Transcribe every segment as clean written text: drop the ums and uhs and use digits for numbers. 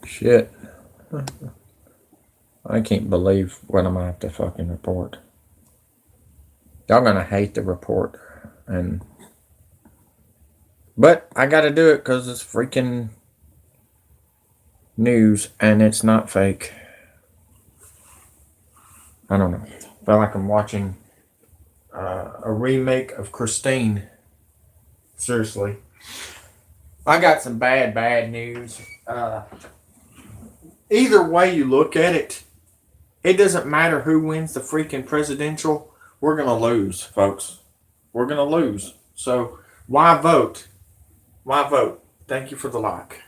Shit. I can't believe what I'm gonna have to fucking report. Y'all gonna hate the report. But I gotta do it because it's freaking news and it's not fake. I don't know. I feel like I'm watching a remake of Christine. Seriously. I got some bad news. Either way you look at it, it doesn't matter who wins the freaking presidential. We're going to lose, folks. We're going to lose. So why vote? Why vote? Thank you for the like.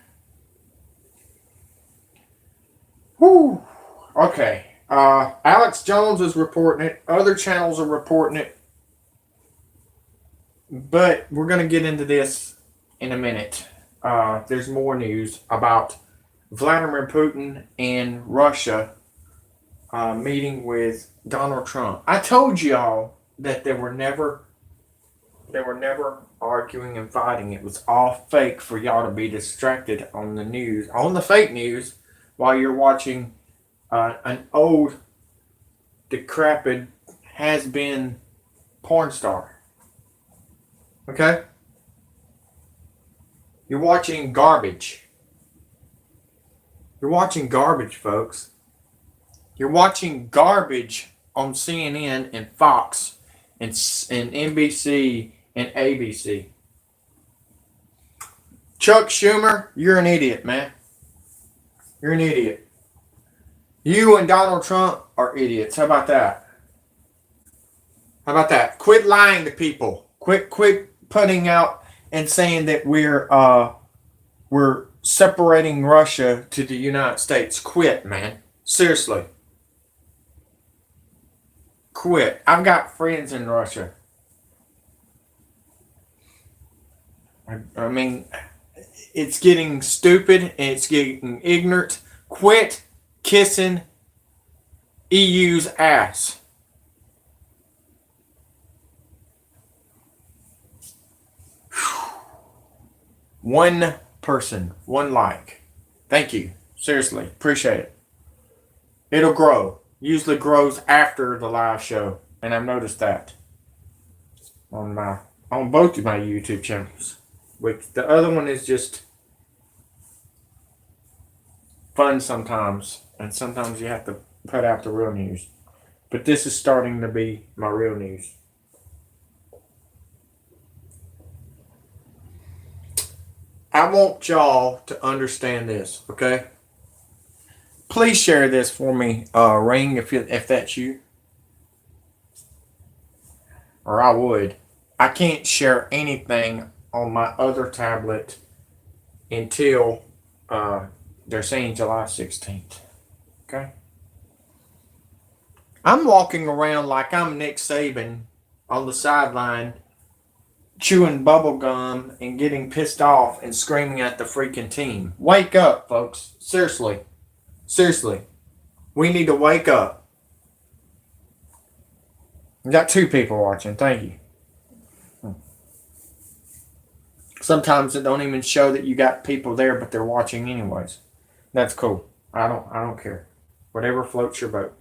Whew. Okay. Alex Jones is reporting it. Other channels are reporting it. But we're going to get into this in a minute. There's more news about Vladimir Putin and Russia meeting with Donald Trump. I told y'all that they were never arguing and fighting. It was all fake for y'all to be distracted on the news, on the fake news, while you're watching an old, decrepit, has-been porn star. Okay? You're watching garbage. You're watching garbage, folks. You're watching garbage on CNN and Fox and NBC and ABC. Chuck Schumer, you're an idiot, man. You're an idiot. You and Donald Trump are idiots. How about that? How about that? Quit lying to people. Quit putting out and saying that we're separating Russia to the United States. Quit, man. Seriously. Quit. I've got friends in Russia. I mean, it's getting stupid and it's getting ignorant. Quit kissing EU's ass. One person, one like. Thank you. Seriously, appreciate it. It'll grow. Usually grows after the live show, and I've noticed that on both of my YouTube channels. Which the other one is just fun sometimes, and sometimes you have to put out the real news. But this is starting to be my real news. I want y'all to understand this, okay? Please share this for me, Ring, if that's you. Or I would. I can't share anything on my other tablet until they're saying July 16th. Okay? I'm walking around like I'm Nick Saban on the sideline, chewing bubble gum and getting pissed off and screaming at the freaking team. Wake up, folks. Seriously. Seriously. We need to wake up. We got 2 people watching. Thank you. Sometimes it don't even show that you got people there, but they're watching anyways. That's cool. I don't care. Whatever floats your boat.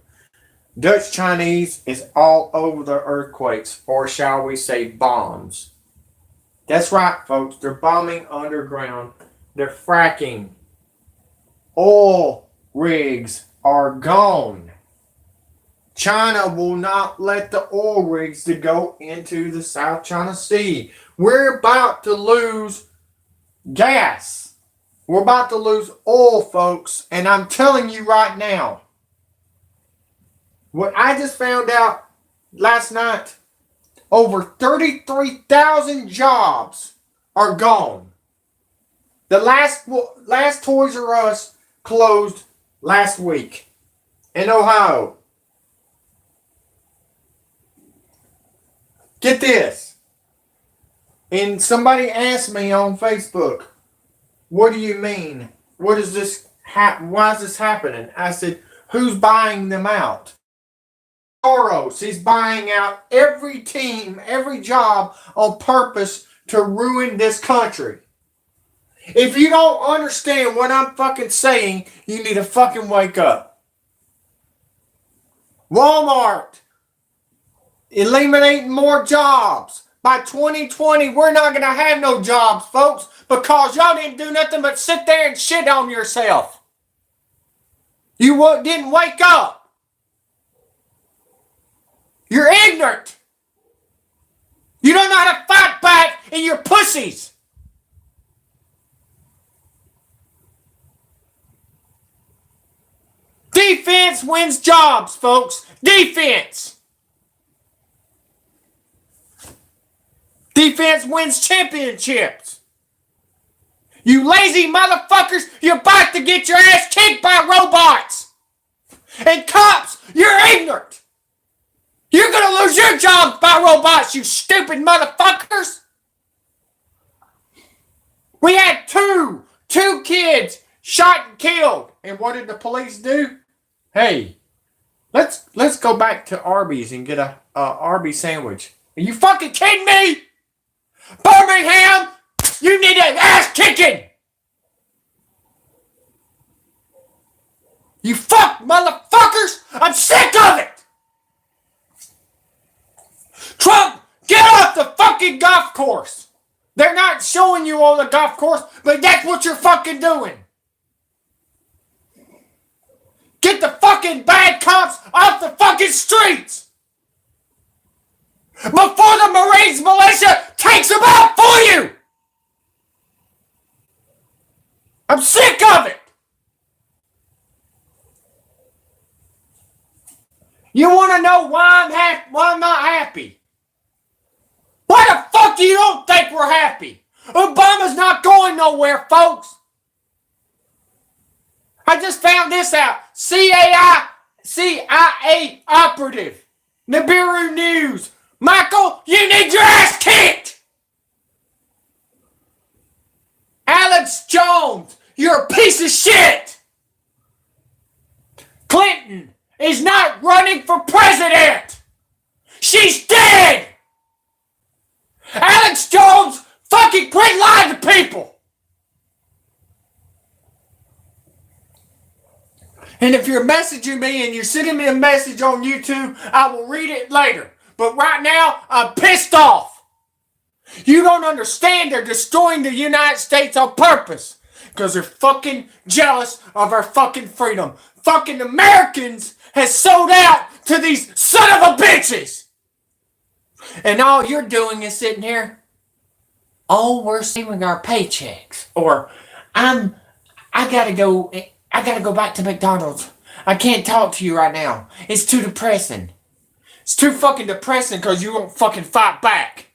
Dutch Chinese is all over the earthquakes, or shall we say bombs. That's right, folks. They're bombing underground. They're fracking. Oil rigs are gone. China will not let the oil rigs to go into the South China Sea. We're about to lose gas. We're about to lose oil, folks. And I'm telling you right now, what I just found out last night, over 33,000 jobs are gone. The last Toys R Us closed last week in Ohio. Get this. And somebody asked me on Facebook, what do you mean? What is this? Why is this happening? I said, who's buying them out? Soros. He's buying out every team, every job on purpose to ruin this country. If you don't understand what I'm fucking saying, you need to fucking wake up. Walmart, eliminating more jobs. By 2020, we're not going to have no jobs, folks, because y'all didn't do nothing but sit there and shit on yourself. You didn't wake up. You're ignorant. You don't know how to fight back, and you're pussies. Defense wins jobs, folks. Defense. Defense wins championships. You lazy motherfuckers, you're about to get your ass kicked by robots. And cops, you're ignorant. You're going to lose your jobs by robots, you stupid motherfuckers. We had two kids shot and killed. And what did the police do? Hey, let's go back to Arby's and get a Arby's sandwich. Are you fucking kidding me? Birmingham, you need an ass kicking. You fuck motherfuckers, I'm sick of it. Trump, get off the fucking golf course. They're not showing you on the golf course, but that's what you're fucking doing. Get the fucking bad cops off the fucking streets before the Marines militia takes them out for you. I'm sick of it. You want to know why I'm not happy? Why the fuck do you don't think we're happy? Obama's not going nowhere, folks. I just found this out. CIA operative. Nibiru News. Michael, you need your ass kicked. Alex Jones, you're a piece of shit. Clinton is not running for president. She's dead. Alex Jones fucking quit lying to people. And if you're messaging me and you're sending me a message on YouTube, I will read it later. But right now, I'm pissed off. You don't understand they're destroying the United States on purpose. Because they're fucking jealous of our fucking freedom. Fucking Americans has sold out to these son of a bitches. And all you're doing is sitting here. Oh, we're receiving our paychecks. Or, I gotta go back to McDonald's. I can't talk to you right now. It's too depressing. It's too fucking depressing because you won't fucking fight back.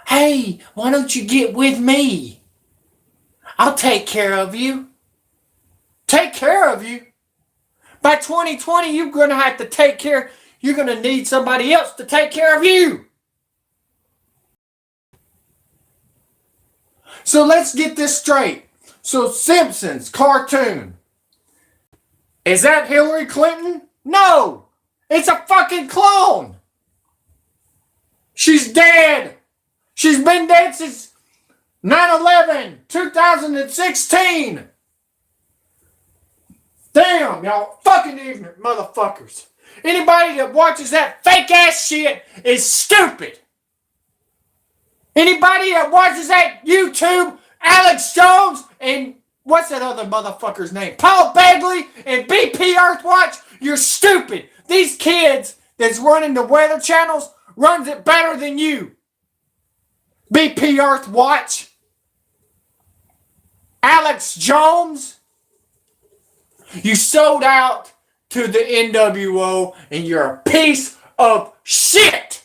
Hey, why don't you get with me? I'll take care of you. Take care of you? By 2020, you're going to have to take care. You're going to need somebody else to take care of you. So let's get this straight. So Simpsons cartoon. Is that Hillary Clinton? No. It's a fucking clone. She's dead. She's been dead since 9/11, 2016. Damn, y'all fucking ignorant motherfuckers. Anybody that watches that fake ass shit is stupid. Anybody that watches that YouTube, Alex Jones, and what's that other motherfucker's name? Paul Begley and BP Earthwatch, you're stupid. These kids that's running the weather channels runs it better than you. BP Earthwatch. Alex Jones. You sold out to the NWO and you're a piece of shit.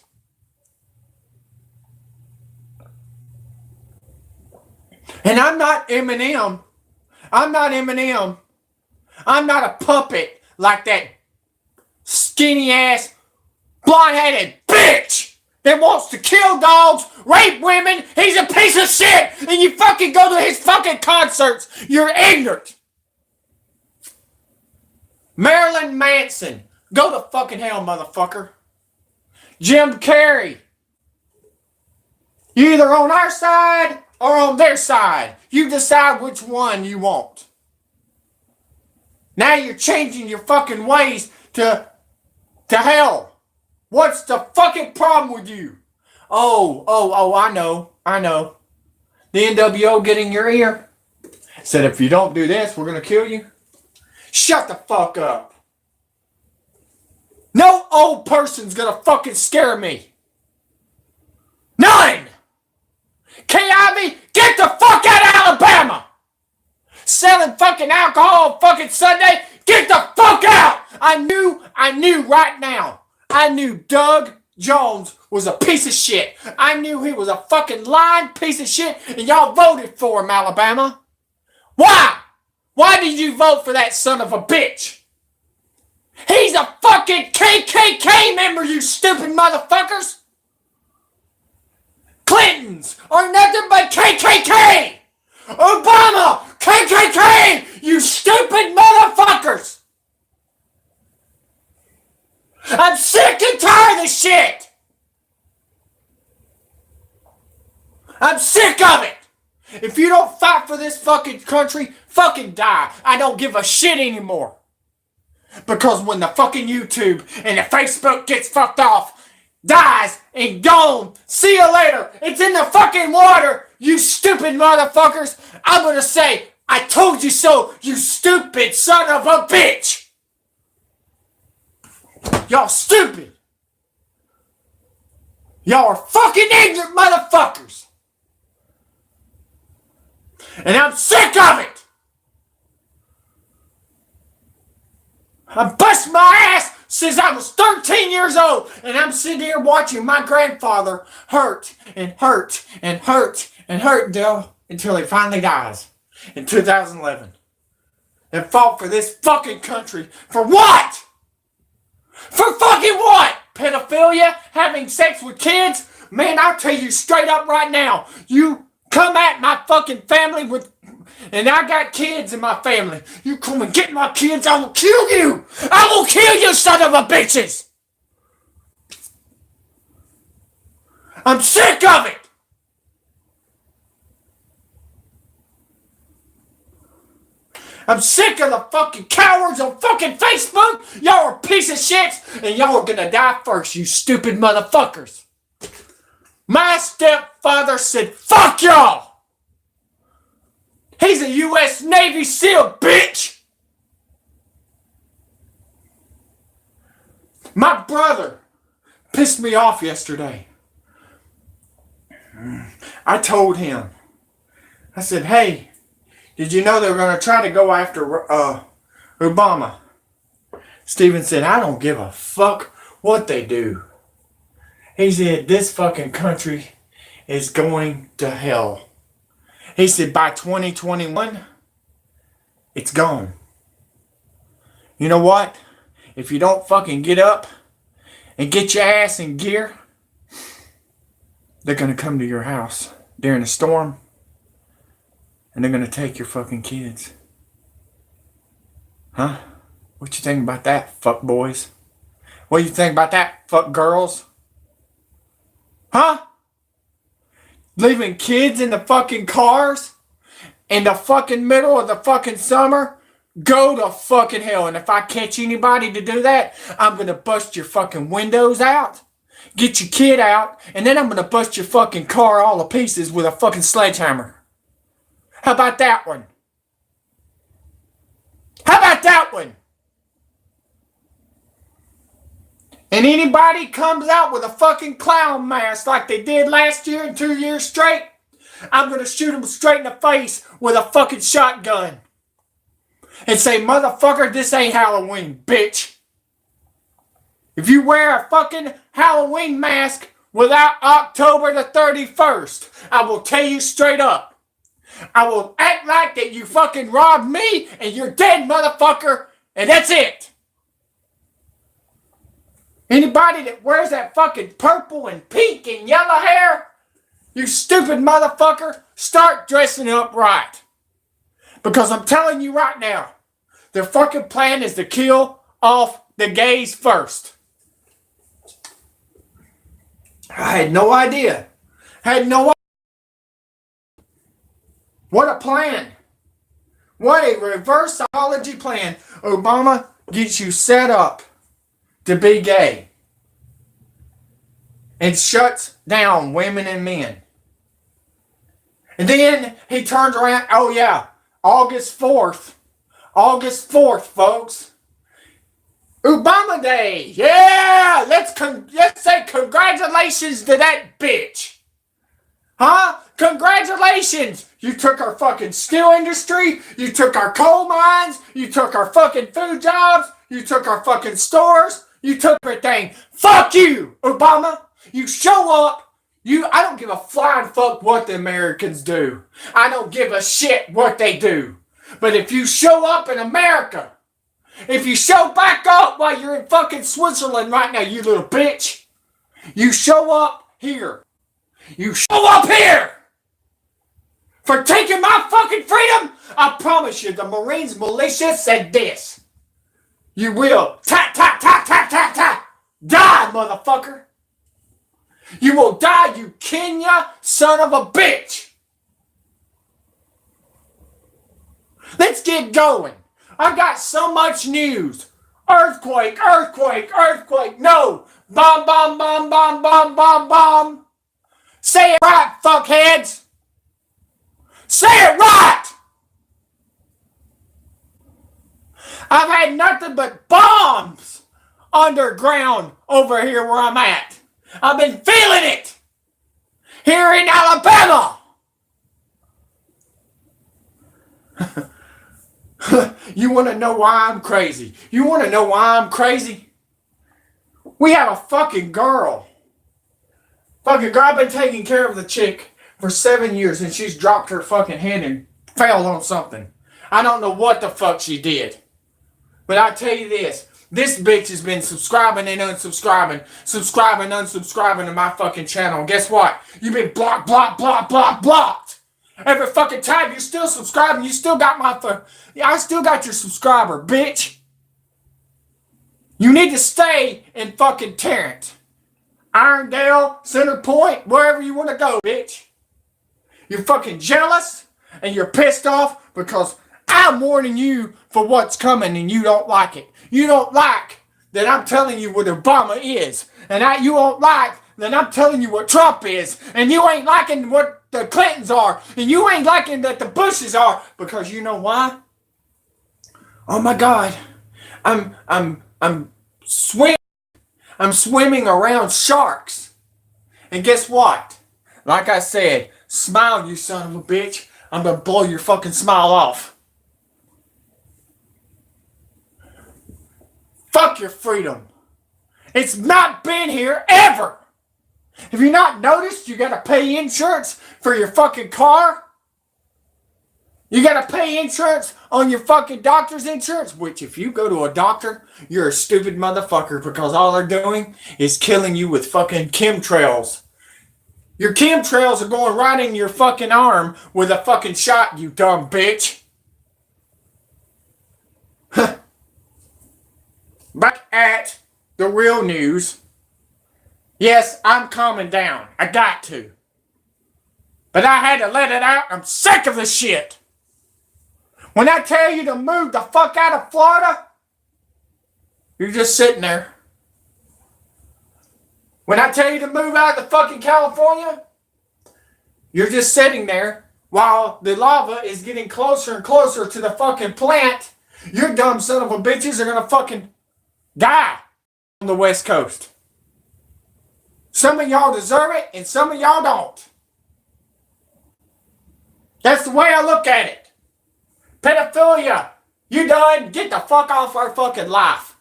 And I'm not Eminem. I'm not Eminem. I'm not a puppet like that skinny ass, blonde-headed bitch that wants to kill dogs, rape women. He's a piece of shit. And you fucking go to his fucking concerts. You're ignorant. Marilyn Manson. Go to fucking hell, motherfucker. Jim Carrey. You're either on our side or on their side. You decide which one you want. Now you're changing your fucking ways to hell. What's the fucking problem with you? Oh, I know. The NWO get in your ear. Said if you don't do this, we're gonna kill you. Shut the fuck up. No old person's gonna fucking scare me. None! K18, get the fuck out of Alabama! Selling fucking alcohol fucking Sunday, get the fuck out! I knew right now. I knew Doug Jones was a piece of shit. I knew he was a fucking lying piece of shit, and y'all voted for him, Alabama. Why? Why did you vote for that son of a bitch? He's a fucking KKK member, you stupid motherfuckers! Clintons are nothing but KKK! Obama! KKK! You stupid motherfuckers! I'm sick and tired of this shit! I'm sick of it! If you don't fight for this fucking country, fucking die. I don't give a shit anymore. Because when the fucking YouTube and the Facebook gets fucked off, dies, and gone, see you later, it's in the fucking water, you stupid motherfuckers, I'm gonna say, I told you so, you stupid son of a bitch! Y'all stupid! Y'all are fucking ignorant motherfuckers! And I'm sick of it! I bust my ass since I was 13 years old, and I'm sitting here watching my grandfather hurt until he finally dies in 2011. And fought for this fucking country. For what? For fucking what? Pedophilia? Having sex with kids? Man, I'll tell you straight up right now. You come at my fucking family with... And I got kids in my family. You come and get my kids, I will kill you! I will kill you, son of a bitches! I'm sick of it! I'm sick of the fucking cowards on fucking Facebook! Y'all are piece of shits, and y'all are gonna die first, you stupid motherfuckers! My stepfather said, fuck y'all! He's a U.S. Navy SEAL, bitch! My brother pissed me off yesterday. I told him, I said, hey, did you know they were going to try to go after Obama? Steven said, I don't give a fuck what they do. He said, this fucking country is going to hell. He said, by 2021, it's gone. You know what? If you don't fucking get up and get your ass in gear, they're going to come to your house during a storm, and they're going to take your fucking kids. Huh? What you think about that, fuck boys? What you think about that, fuck girls? Huh? Leaving kids in the fucking cars in the fucking middle of the fucking summer? Go to fucking hell. And if I catch anybody to do that, I'm going to bust your fucking windows out, get your kid out, and then I'm going to bust your fucking car all to pieces with a fucking sledgehammer. How about that one? How about that one? And anybody comes out with a fucking clown mask like they did last year and 2 years straight, I'm going to shoot them straight in the face with a fucking shotgun. And say, motherfucker, this ain't Halloween, bitch. If you wear a fucking Halloween mask without October the 31st, I will tell you straight up. I will act like that you fucking robbed me and you're dead, motherfucker, and that's it. Anybody that wears that fucking purple and pink and yellow hair, you stupid motherfucker, start dressing up right. Because I'm telling you right now, their fucking plan is to kill off the gays first. I had no idea had no. What a plan. What a reverse psychology plan. Obama gets you set up to be gay and shuts down women and men. And then he turns around, oh yeah, August 4th, folks. Obama Day. Yeah, let's say congratulations to that bitch. Huh? Congratulations! You took our fucking steel industry, you took our coal mines, you took our fucking food jobs, you took our fucking stores, you took everything. Fuck you, Obama! You show up, I don't give a flying fuck what the Americans do. I don't give a shit what they do. But if you show up in America, if you show back up while you're in fucking Switzerland right now, you little bitch, you show up here. You show up here for taking my fucking freedom. I promise you, the Marines militia said this. You will die, motherfucker. You will die, you Kenya son of a bitch. Let's get going. I got so much news. Earthquake. No. Bomb. Say it right, fuckheads! Say it right! I've had nothing but bombs underground over here where I'm at. I've been feeling it here in Alabama. You want to know why I'm crazy? We have a fucking girl. I've been taking care of the chick for 7 years and she's dropped her fucking head and fell on something. I don't know what the fuck she did. But I tell you this bitch has been subscribing and unsubscribing to my fucking channel. And guess what? You've been blocked. Every fucking time you're still subscribing, you still got I still got your subscriber, bitch. You need to stay in fucking Tarrant. Irondale, Center Point, wherever you want to go, bitch. You're fucking jealous and you're pissed off because I'm warning you for what's coming and you don't like it. You don't like that I'm telling you what Obama is. And you don't like that I'm telling you what Trump is. And you ain't liking what the Clintons are. And you ain't liking that the Bushes are. Because you know why? Oh my God. I'm swimming around sharks. And guess what? Like I said, smile, you son of a bitch. I'm gonna blow your fucking smile off. Fuck your freedom. It's not been here ever. Have you not noticed you gotta pay insurance for your fucking car? You gotta pay insurance on your fucking doctor's insurance, which if you go to a doctor, you're a stupid motherfucker because all they're doing is killing you with fucking chemtrails. Your chemtrails are going right in your fucking arm with a fucking shot, you dumb bitch. Back at the real news. Yes, I'm calming down. I got to. But I had to let it out. I'm sick of this shit. When I tell you to move the fuck out of Florida, you're just sitting there. When I tell you to move out of the fucking California, you're just sitting there while the lava is getting closer and closer to the fucking plant. You dumb son of a bitches are gonna fucking die on the West Coast. Some of y'all deserve it and some of y'all don't. That's the way I look at it. Pedophilia, you done? Get the fuck off our fucking life.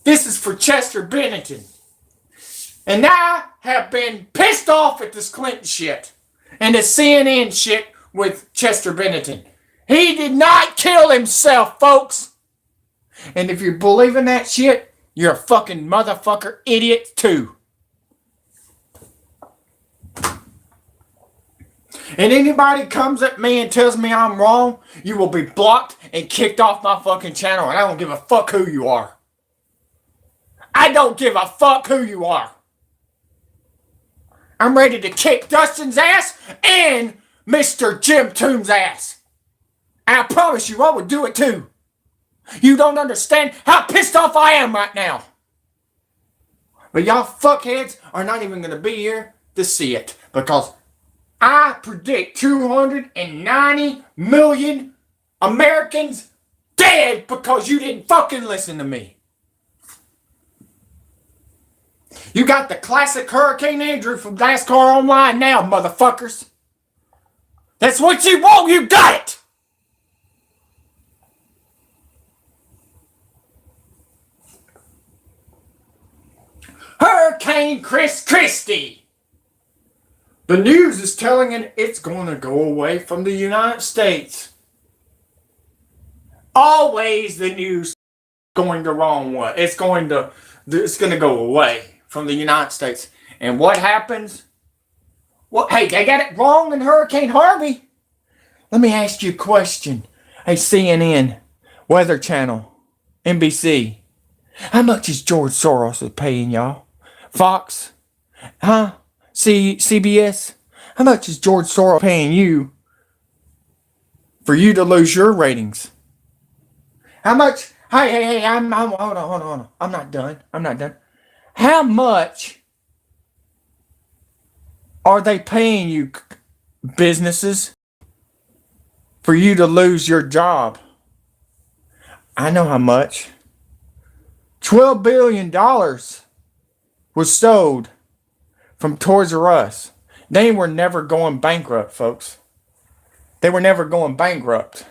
This is for Chester Bennington. And I have been pissed off at this Clinton shit and the CNN shit with Chester Bennington. He did not kill himself, folks. And if you believe in that shit, you're a fucking motherfucker idiot too. And anybody comes at me and tells me I'm wrong, you will be blocked and kicked off my fucking channel, and I don't give a fuck who you are. I don't give a fuck who you are. I'm ready to kick Dustin's ass and Mr. Jim Toombs' ass. I promise you I would do it too. You don't understand how pissed off I am right now. But y'all fuckheads are not even going to be here to see it. Because I predict 290 million Americans dead because you didn't fucking listen to me. You got the classic Hurricane Andrew from NASCAR Online now, motherfuckers. That's what you want, you got it! Hurricane Chris Christie. The news is telling it it's going to go away from the United States. Always the news going the wrong way. It's going to go away from the United States. And what happens? Well, hey, they got it wrong in Hurricane Harvey. Let me ask you a question. Hey, CNN, Weather Channel, NBC. How much is George Soros paying y'all? Fox? Huh? CBS? How much is George Soros paying you for you to lose your ratings? How much? Hey, hold on. I'm not done. How much are they paying you, businesses, for you to lose your job? I know how much. $12 billion was sold from Toys R Us. They were never going bankrupt, folks. They were never going bankrupt.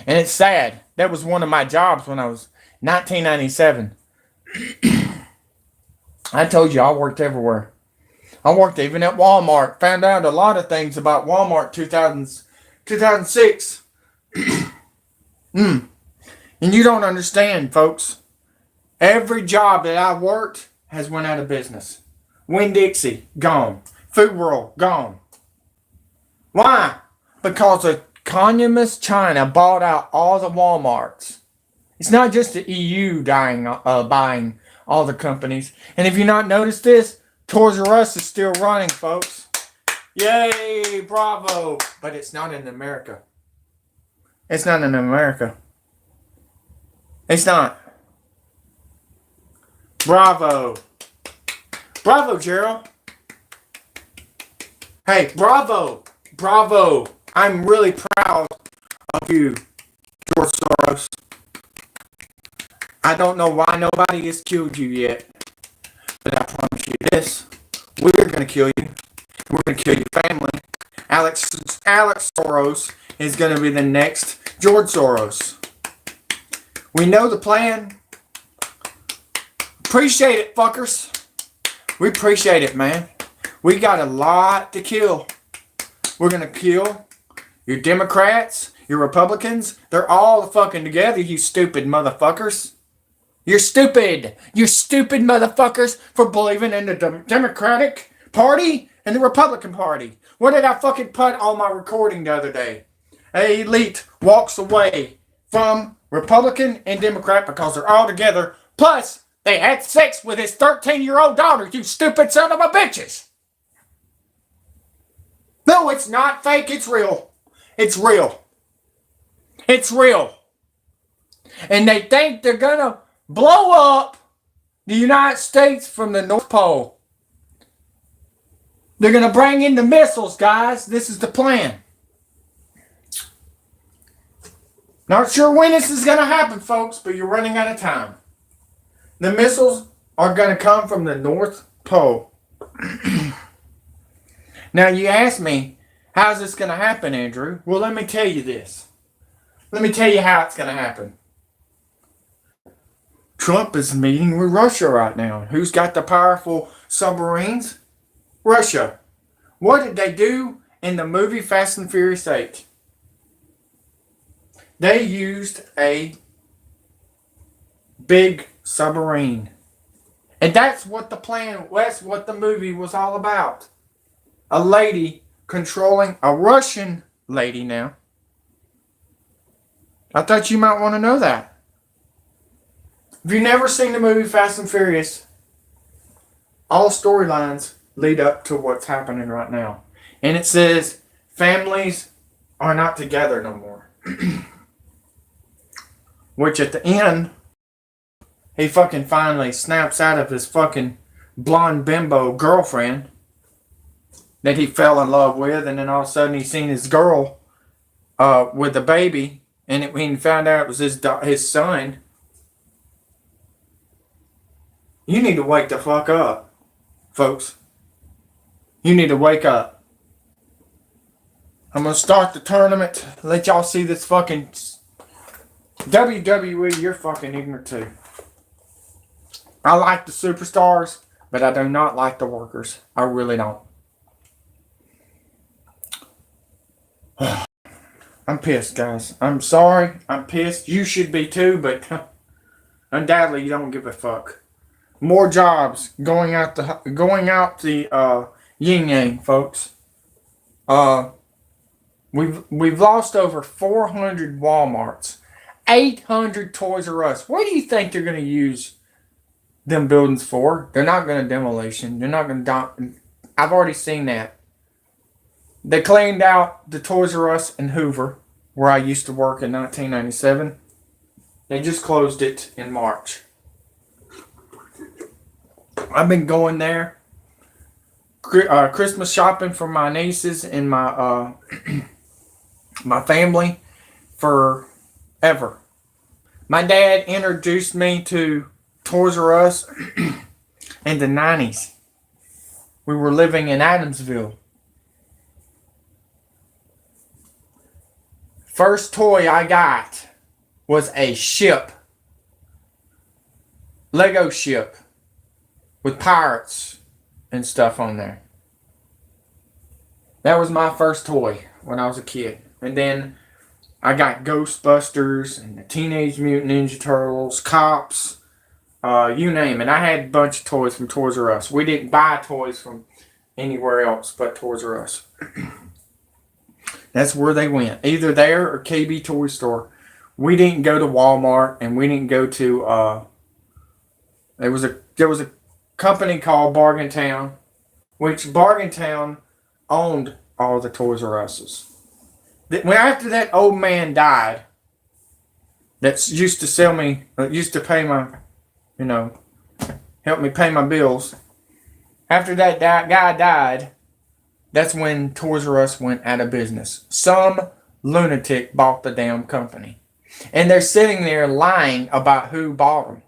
And it's sad. That was one of my jobs when I was 1997. I told you I worked everywhere. I worked even at Walmart. Found out a lot of things about Walmart 2006. And you don't understand, folks. Every job that I worked has went out of business. Winn-Dixie, gone. Food World, gone. Why? Because the communist China bought out all the Walmarts. It's not just the EU buying all the companies. And if you not noticed this, Toys R Us is still running, folks. Yay, bravo. But it's not in America. It's not in America. It's not. Bravo. Bravo, Gerald. Hey, bravo. Bravo. I'm really proud of you, George Soros. I don't know why nobody has killed you yet. But I promise you this. We're going to kill you. We're going to kill your family. Alex Soros is going to be the next George Soros. We know the plan. Appreciate it, fuckers. We appreciate it, man. We got a lot to kill. We're going to kill your Democrats, your Republicans. They're all fucking together, you stupid motherfuckers. You're stupid. You stupid motherfuckers for believing in the Democratic Party and the Republican Party. What did I fucking put on my recording the other day? An elite walks away from Republican and Democrat because they're all together. Plus, they had sex with his 13-year-old daughter, you stupid son of a bitches. No, it's not fake. It's real. It's real. It's real. And they think they're going to blow up the United States from the North Pole. They're going to bring in the missiles, guys. This is the plan. Not sure when this is going to happen, folks, but you're running out of time. The missiles are going to come from the North Pole. Now, you ask me, how's this going to happen, Andrew? Well, let me tell you this. Let me tell you how it's going to happen. Trump is meeting with Russia right now. Who's got the powerful submarines? Russia. What did they do in the movie Fast and Furious 8? They used a big submarine. And that's what the plan, that's what the movie was all about. A lady controlling, a Russian lady now. I thought you might want to know that. If you've never seen the movie Fast and Furious, all storylines lead up to what's happening right now. And it says families are not together no more. Which at the end, he fucking finally snaps out of his fucking blonde bimbo girlfriend that he fell in love with, and then all of a sudden he seen his girl with the baby, and when he found out it was his son. You need to wake the fuck up, folks. You need to wake up. I'm gonna start the tournament. Let y'all see this fucking WWE. You're fucking ignorant too. I like the superstars, but I do not like the workers. I really don't. I'm pissed, guys. I'm sorry. I'm pissed. You should be too, but undoubtedly you don't give a fuck. More jobs going out the yin yang, folks. We've lost over 400 Walmarts, 800 Toys R Us. What do you think they're going to use them buildings for? They're not going to demolition. They're not going to. I've already seen that. They cleaned out the Toys R Us in Hoover, where I used to work in 1997. They just closed it in March. I've been going there, Christmas shopping for my nieces and my my family forever. My dad introduced me to Toys R Us in the 90s. We were living in Adamsville. First toy I got was a ship. Lego ship. With pirates and stuff on there. That was my first toy when I was a kid. And then I got Ghostbusters and the Teenage Mutant Ninja Turtles, Cops, you name it. I had a bunch of toys from Toys R Us. We didn't buy toys from anywhere else but Toys R Us. That's where they went. Either there or KB Toy Store. We didn't go to Walmart, and we didn't go to there was a company called Bargain Town, which Bargain Town owned all the Toys R Us's. When after that old man died, that used to sell me, used to pay my, help me pay my bills. After that guy died, that's when Toys R Us went out of business. Some lunatic bought the damn company. And they're sitting there lying about who bought them.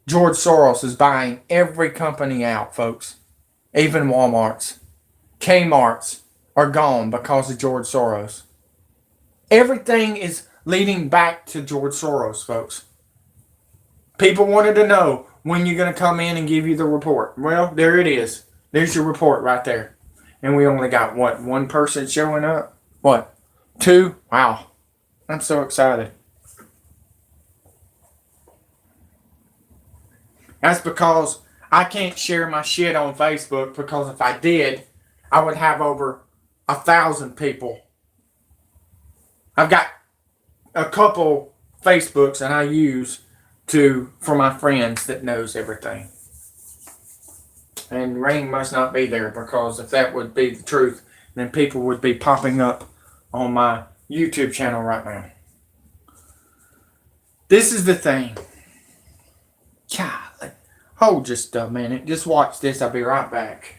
George Soros is buying every company out, folks. Even Walmart's. Kmart's are gone because of George Soros. Everything is leading back to George Soros, folks. People wanted to know when you're going to come in and give you the report. Well, there it is. There's your report right there. And we only got, what, one person showing up? What? 2? Wow. I'm so excited. That's because I can't share my shit on Facebook, because if I did, I would have over 1,000 people. I've got a couple Facebooks that I use for my friends that knows everything. And Rain must not be there, because if that would be the truth, then people would be popping up on my YouTube channel right now. This is the thing. Golly. Hold just a minute. Just watch this. I'll be right back.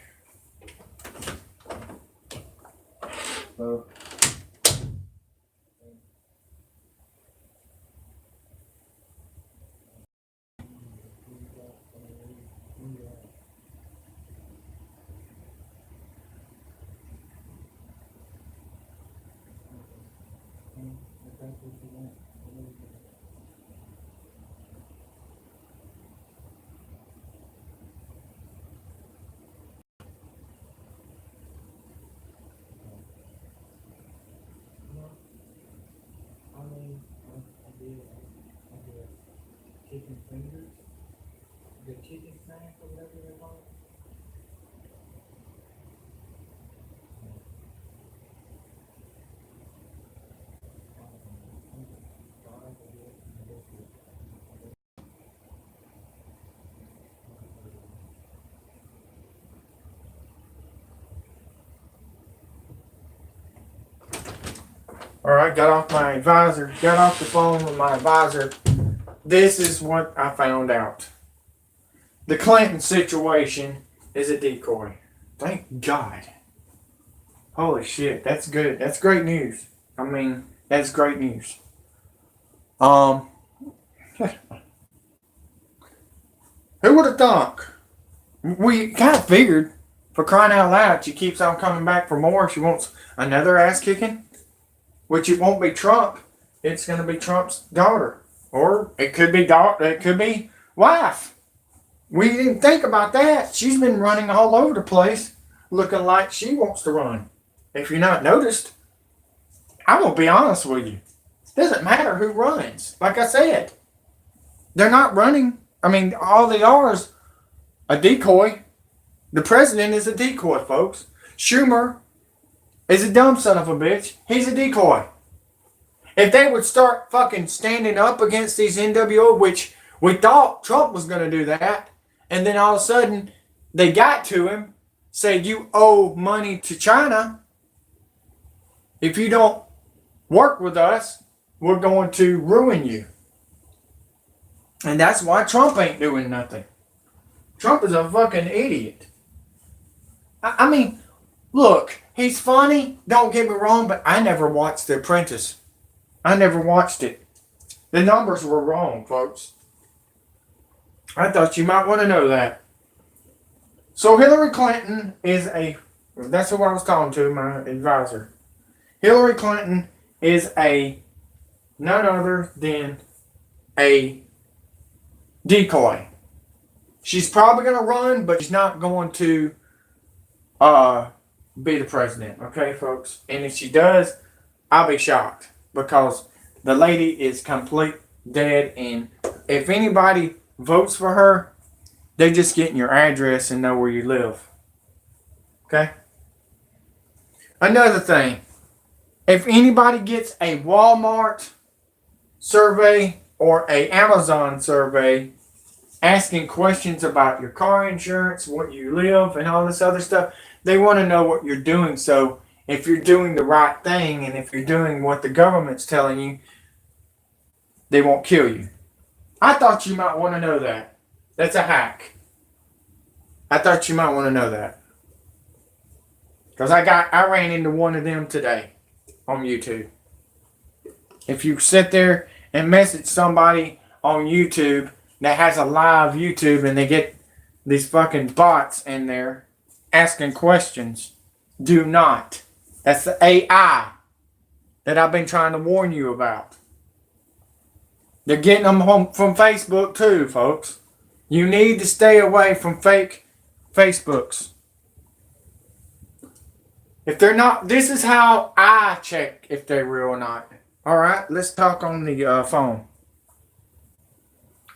Chicken fingers, the chicken snack or whatever they call it. All right, got off my advisor, got off the phone with my advisor. This is what I found out. The Clinton situation is a decoy. Thank God. Holy shit, that's good. That's great news. I mean, that's great news. Who would have thunk? We kind of figured, for crying out loud, she keeps on coming back for more. She wants another ass kicking, which it won't be Trump. It's going to be Trump's daughter, or it could be daughter. It could be wife. We didn't think about that. She's been running all over the place, looking like she wants to run. If you're not noticed, I'm gonna be honest with you. Doesn't matter who runs. Like I said, they're not running. I mean, all they are is a decoy. The president is a decoy, folks. Schumer is a dumb son of a bitch. He's a decoy. If they would start fucking standing up against these NWO, which we thought Trump was going to do that, and then all of a sudden they got to him, said, you owe money to China. If you don't work with us, we're going to ruin you. And that's why Trump ain't doing nothing. Trump is a fucking idiot. I mean, look, he's funny, don't get me wrong, but I never watched The Apprentice. I never watched it. The numbers were wrong, folks. I thought you might want to know that. So Hillary Clinton is that's who I was talking to, my advisor. Hillary Clinton is none other than a decoy. She's probably going to run, but she's not going to be the president. Okay, folks? And if she does, I'll be shocked. Because the lady is complete dead. And if anybody votes for her, they're just getting your address and know where you live. Okay? Another thing. If anybody gets a Walmart survey or a Amazon survey asking questions about your car insurance, where you live, and all this other stuff, they want to know what you're doing. So if you're doing the right thing and if you're doing what the government's telling you, they won't kill you. I thought you might want to know that. That's a hack. I thought you might want to know that. Because I ran into one of them today on YouTube. If you sit there and message somebody on YouTube that has a live YouTube and they get these fucking bots in there asking questions, do not. That's the AI that I've been trying to warn you about. They're getting them from Facebook too, folks. You need to stay away from fake Facebooks. If they're not, this is how I check if they're real or not. All right, let's talk on the phone.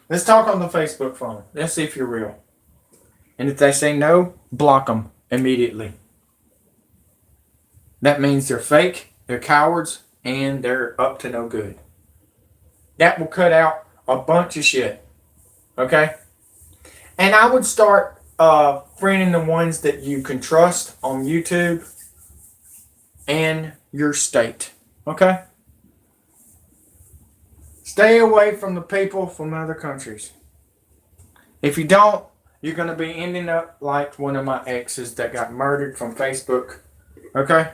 Let's talk on the Facebook phone. Let's see if you're real. And if they say no, block them immediately. That means they're fake, they're cowards, and they're up to no good. That will cut out a bunch of shit. Okay? And I would start friending the ones that you can trust on YouTube and your state. Okay? Stay away from the people from other countries. If you don't, you're going to be ending up like one of my exes that got murdered from Facebook. Okay?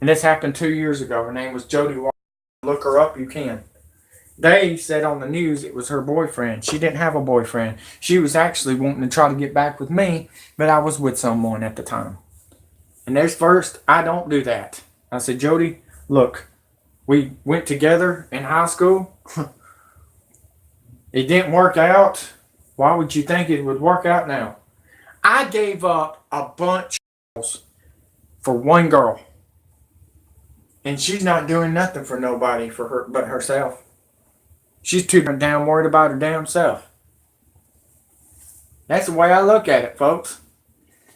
And this happened 2 years ago. Her name was Jody Walker. Look her up, you can. They said on the news it was her boyfriend. She didn't have a boyfriend. She was actually wanting to try to get back with me, but I was with someone at the time. And there's first, I don't do that. I said, Jody, look, we went together in high school. It didn't work out. Why would you think it would work out now? I gave up a bunch of girls for one girl. And she's not doing nothing for nobody for her but herself. She's too damn worried about her damn self. That's the way I look at it, folks.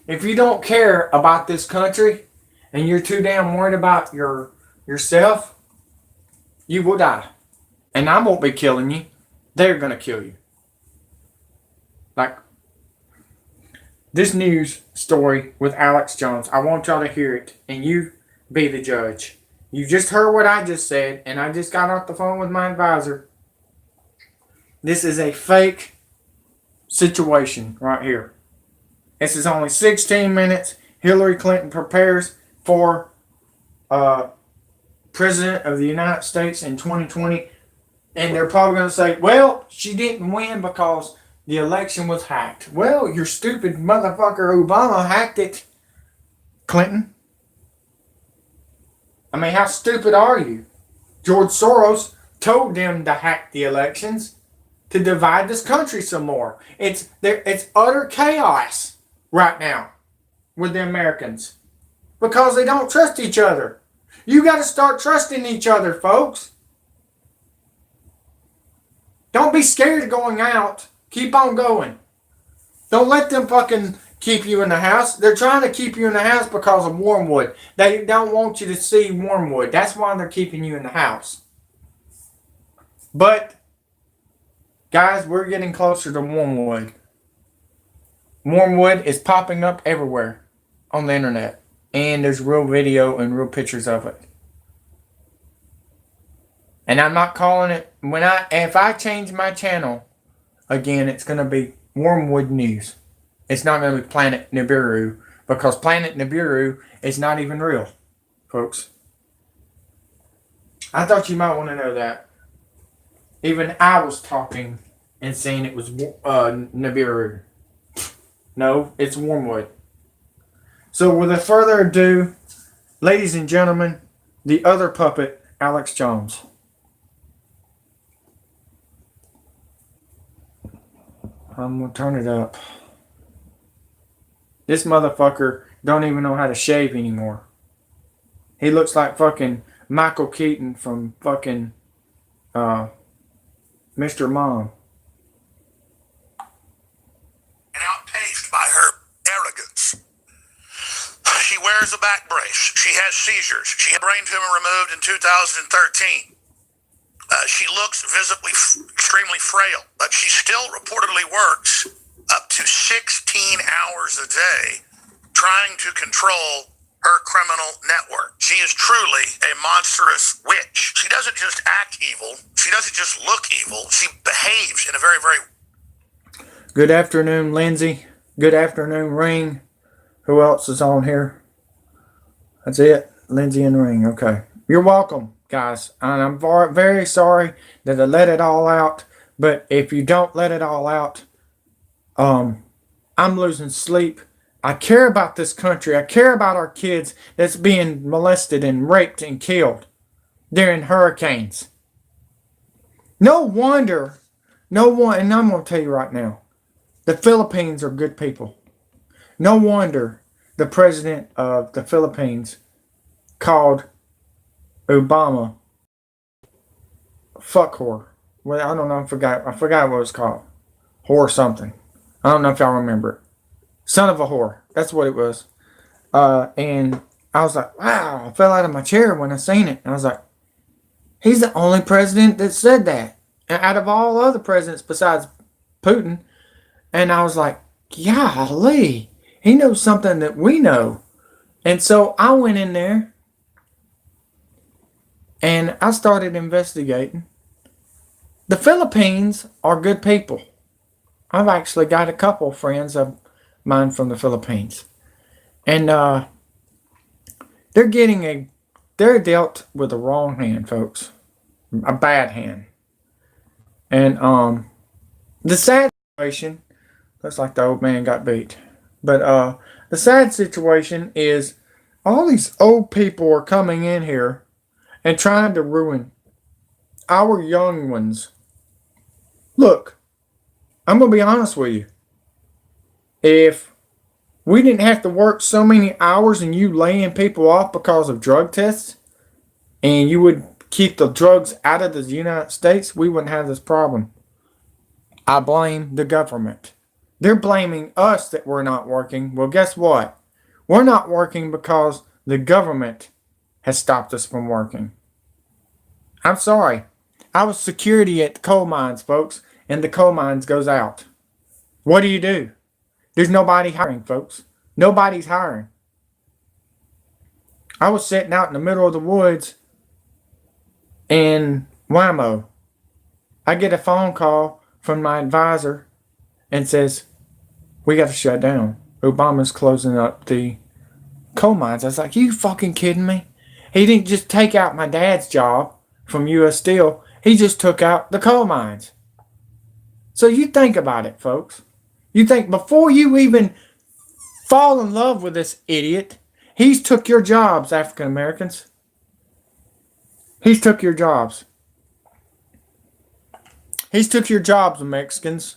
If you don't care about this country and you're too damn worried about yourself, you will die. And I won't be killing you. They're going to kill you. Like this news story with Alex Jones. I want y'all to hear it and you be the judge. You just heard what I just said, and I just got off the phone with my advisor. This is a fake situation right here. This is only 16 minutes. Hillary Clinton prepares for President of the United States in 2020. And they're probably going to say, well, she didn't win because the election was hacked. Well, your stupid motherfucker Obama hacked it, Clinton. I mean, how stupid are you? George Soros told them to hack the elections to divide this country some more. It's utter chaos right now with the Americans because they don't trust each other. You got to start trusting each other, folks. Don't be scared of going out. Keep on going. Don't let them fucking keep you in the house. They're trying to keep you in the house because of Wormwood. They don't want you to see Wormwood. That's why they're keeping you in the house. But, guys, we're getting closer to Wormwood. Wormwood is popping up everywhere on the internet. And there's real video and real pictures of it. And I'm not calling it, if I change my channel, again, it's going to be Wormwood News. It's not going to be Planet Nibiru, because Planet Nibiru is not even real, folks. I thought you might want to know that. Even I was talking and saying it was Nibiru. No, it's Wormwood. So without further ado, ladies and gentlemen, the other puppet, Alex Jones. I'm going to turn it up. This motherfucker don't even know how to shave anymore. He looks like fucking Michael Keaton from fucking Mr. Mom. And outpaced by her arrogance. She wears a back brace. She has seizures. She had brain tumor removed in 2013. She looks visibly extremely frail, but she still reportedly works up to 16 hours a day trying to control her criminal network. She is truly a monstrous witch. She doesn't just act evil. She doesn't just look evil. She behaves in a very, very... Good afternoon, Lindsay. Good afternoon, Ring. Who else is on here? That's it. Lindsay and Ring. Okay. You're welcome, guys. And I'm very sorry that I let it all out. But if you don't let it all out, I'm losing sleep. I care about this country. I care about our kids that's being molested and raped and killed during hurricanes. No wonder, and I'm going to tell you right now, the Philippines are good people. No wonder the president of the Philippines called Obama fuck whore. Well, I don't know, I forgot what it was called. Whore something. I don't know if y'all remember it. Son of a whore. That's what it was. And I was like, wow, I fell out of my chair when I seen it. And I was like, he's the only president that said that. And out of all other presidents besides Putin. And I was like, golly, he knows something that we know. And so I went in there and I started investigating. The Philippines are good people. I've actually got a couple friends of mine from the Philippines. And they're dealt with the wrong hand, folks. A bad hand. And the sad situation, looks like the old man got beat. But the sad situation is all these old people are coming in here and trying to ruin our young ones. Look, I'm going to be honest with you. If we didn't have to work so many hours and you laying people off because of drug tests, and you would keep the drugs out of the United States, we wouldn't have this problem. I blame the government. They're blaming us that we're not working. Well, guess what? We're not working because the government has stopped us from working. I'm sorry. I was security at the coal mines, folks, and the coal mines goes out. What do? There's nobody hiring, folks. Nobody's hiring. I was sitting out in the middle of the woods in Whammo. I get a phone call from my advisor and says, we got to shut down. Obama's closing up the coal mines. I was like, you fucking kidding me? He didn't just take out my dad's job from U.S. Steel. He just took out the coal mines. So you think about it, folks. You think before you even fall in love with this idiot, he's took your jobs, African Americans. He's took your jobs. He's took your jobs, Mexicans.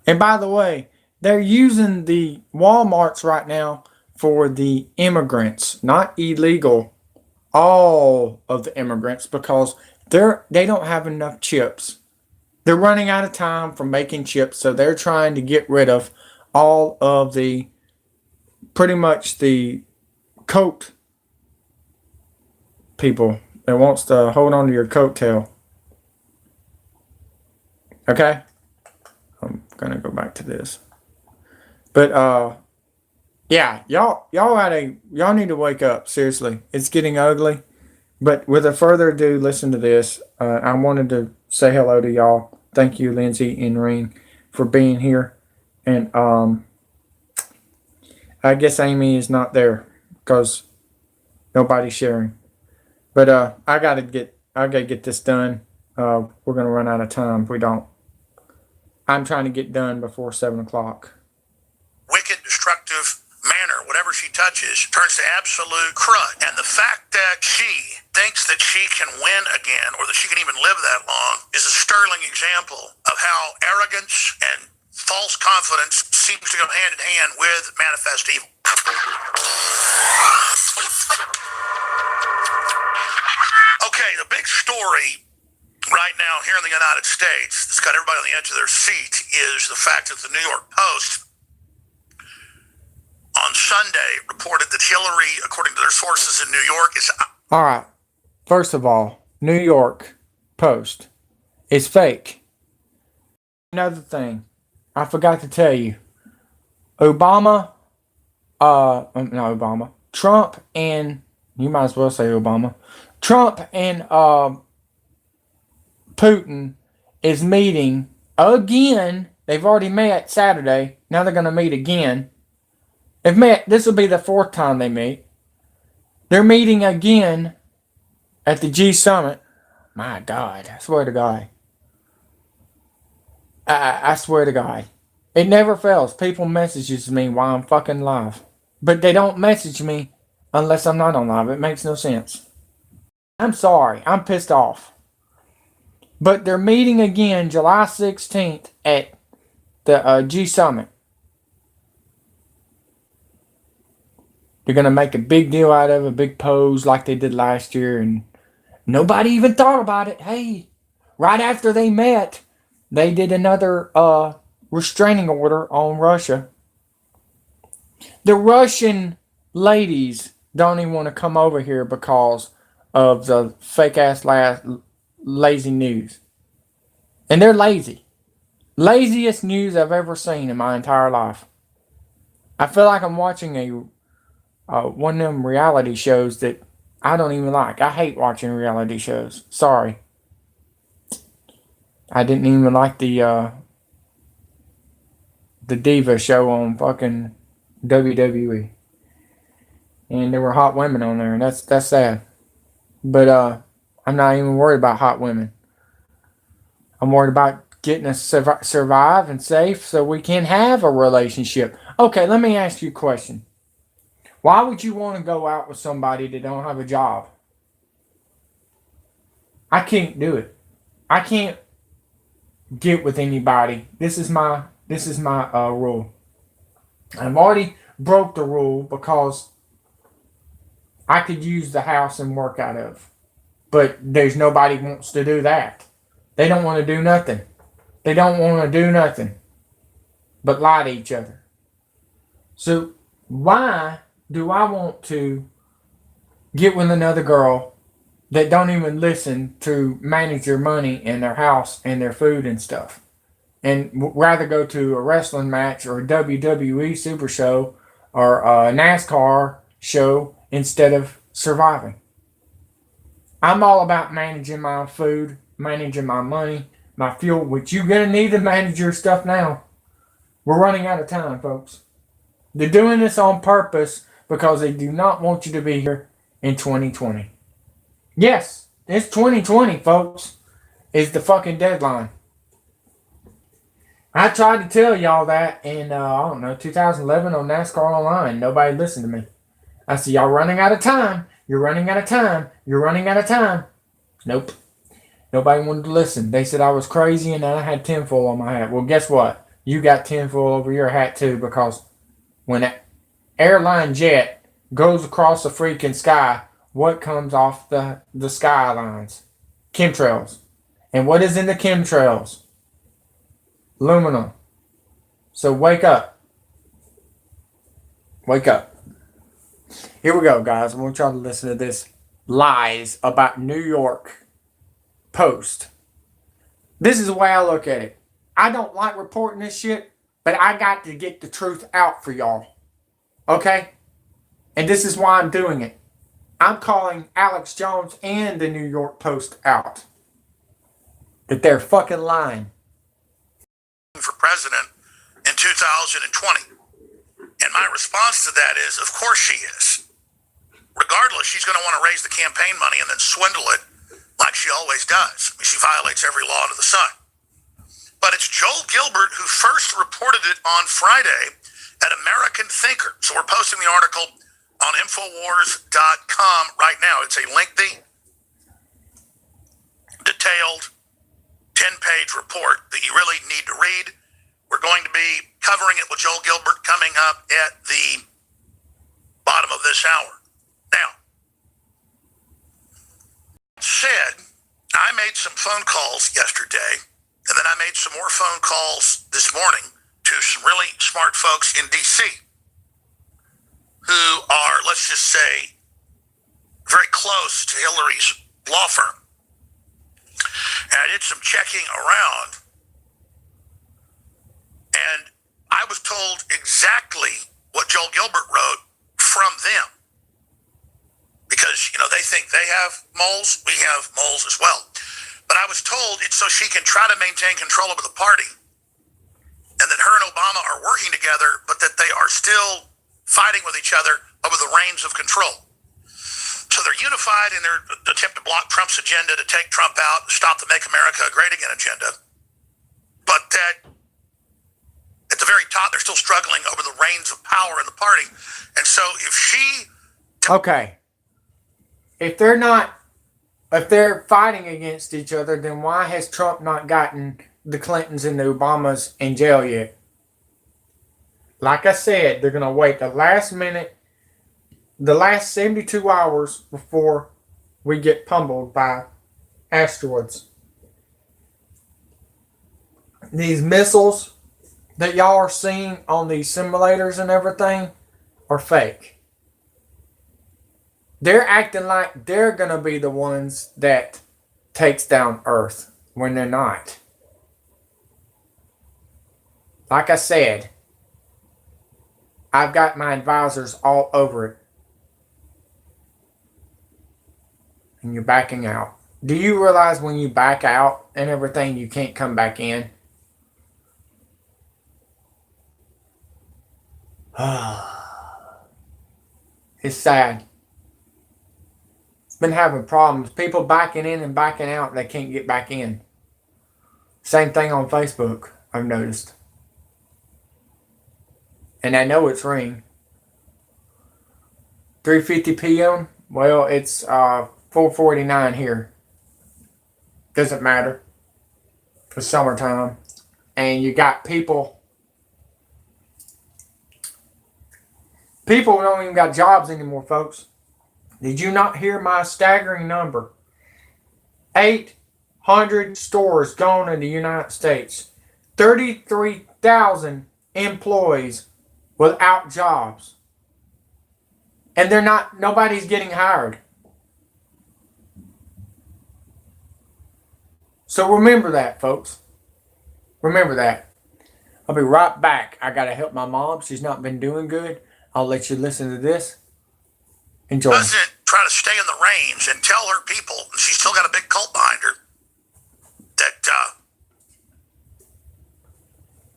And by the way, they're using the Walmarts right now for the immigrants, not illegal, all of the immigrants, because they don't have enough chips. They're running out of time for making chips, so they're trying to get rid of all of the, pretty much the coat people that wants to hold on to your coattail. Okay? I'm gonna go back to this. But yeah, y'all need to wake up. Seriously, it's getting ugly. But without further ado, listen to this. I wanted to say hello to y'all. Thank you, Lindsay and Ring, for being here. And I guess Amy is not there because nobody's sharing. But I gotta get this done. We're gonna run out of time if we don't. I'm trying to get done before 7 o'clock. Wicked, destructive manner. Whatever she touches turns to absolute crud. And the fact that she thinks that she can win again, or that she can even live that long, is a sterling example of how arrogance and false confidence seems to go hand in hand with manifest evil. Okay, the big story right now here in the United States that's got everybody on the edge of their seat is the fact that the New York Post on Sunday reported that Hillary, according to their sources in New York, is... All right. First of all, New York Post is fake. Another thing, I forgot to tell you. Trump and, you might as well say Obama. Trump and Putin is meeting again. They've already met Saturday. Now they're going to meet again. They've met. This will be the 4th time they meet. They're meeting again at the G Summit. My God, I swear to God. I swear to God. It never fails. People messages me while I'm fucking live. But they don't message me unless I'm not on live. It makes no sense. I'm sorry. I'm pissed off. But they're meeting again July 16th at the G Summit. They're going to make a big deal out of it, a big pose like they did last year. And nobody even thought about it. Hey, right after they met, they did another restraining order on Russia. The Russian ladies don't even want to come over here because of the fake-ass lazy news. And they're lazy. Laziest news I've ever seen in my entire life. I feel like I'm watching one of them reality shows that I don't even like. I hate watching reality shows. Sorry. I didn't even like the Diva show on fucking WWE. And there were hot women on there, and that's sad. But I'm not even worried about hot women. I'm worried about getting us survive and safe so we can have a relationship. Okay, let me ask you a question. Why would you want to go out with somebody that don't have a job? I can't do it. I can't get with anybody. This is my rule. I've already broke the rule because I could use the house and work out of. But there's nobody wants to do that. They don't want to do nothing. They don't want to do nothing but lie to each other. So why do I want to get with another girl that don't even listen to manage their money and their house and their food and stuff, and rather go to a wrestling match or a WWE Super Show or a NASCAR show instead of surviving? I'm all about managing my food, managing my money, my fuel, which you're going to need to manage your stuff now. We're running out of time, folks. They're doing this on purpose because they do not want you to be here in 2020. Yes, it's 2020, folks, is the fucking deadline. I tried to tell y'all that in, I don't know, 2011 on NASCAR Online. Nobody listened to me. I said, y'all running out of time. You're running out of time. You're running out of time. Nope. Nobody wanted to listen. They said I was crazy and I had tinfoil on my hat. Well, guess what? You got tinfoil over your hat too, because when an airline jet goes across the freaking sky, what comes off the skylines? Chemtrails. And what is in the chemtrails? Aluminum. So wake up. Wake up. Here we go, guys. I want y'all to listen to this lies about New York Post. This is the way I look at it. I don't like reporting this shit, but I got to get the truth out for y'all. Okay? And this is why I'm doing it. I'm calling Alex Jones and the New York Post out. That they're fucking lying. For president in 2020. And my response to that is, of course she is. Regardless, she's going to want to raise the campaign money and then swindle it like she always does. I mean, she violates every law under the sun. But it's Joel Gilbert who first reported it on Friday at American Thinker. So we're posting the article on Infowars.com right now. It's a lengthy, detailed, 10-page report that you really need to read. We're going to be covering it with Joel Gilbert coming up at the bottom of this hour. Now, said, I made some phone calls yesterday, and then I made some more phone calls this morning to some really smart folks in D.C. who are, let's just say, very close to Hillary's law firm. And I did some checking around, and I was told exactly what Joel Gilbert wrote from them. Because, they think they have moles, we have moles as well. But I was told it's so she can try to maintain control over the party, and that her and Obama are working together, but that they are still fighting with each other over the reins of control. So they're unified in their attempt to block Trump's agenda, to take Trump out, stop the Make America Great Again agenda. But that at the very top, they're still struggling over the reins of power in the party. And so if she... Okay. If they're fighting against each other, then why has Trump not gotten the Clintons and the Obamas in jail yet? Like I said, they're going to wait the last minute, the last 72 hours before we get pummeled by asteroids. These missiles that y'all are seeing on these simulators and everything are fake. They're acting like they're going to be the ones that takes down Earth when they're not. Like I said, I've got my advisors all over it. And you're backing out. Do you realize when you back out and everything, you can't come back in? It's sad. Been having problems. People backing in and backing out. They can't get back in. Same thing on Facebook, I've noticed. And I know it's Ring. 3:50 p.m. Well, it's 4:49 here. Doesn't matter. It's summertime. And you got people. People don't even got jobs anymore, folks. Did you not hear my staggering number? 800 stores gone in the United States. 33,000 employees without jobs. And nobody's getting hired. So remember that, folks. Remember that. I'll be right back. I got to help my mom. She's not been doing good. I'll let you listen to this. Enjoy. Doesn't try to stay in the reins and tell her people, and she's still got a big cult behind her, that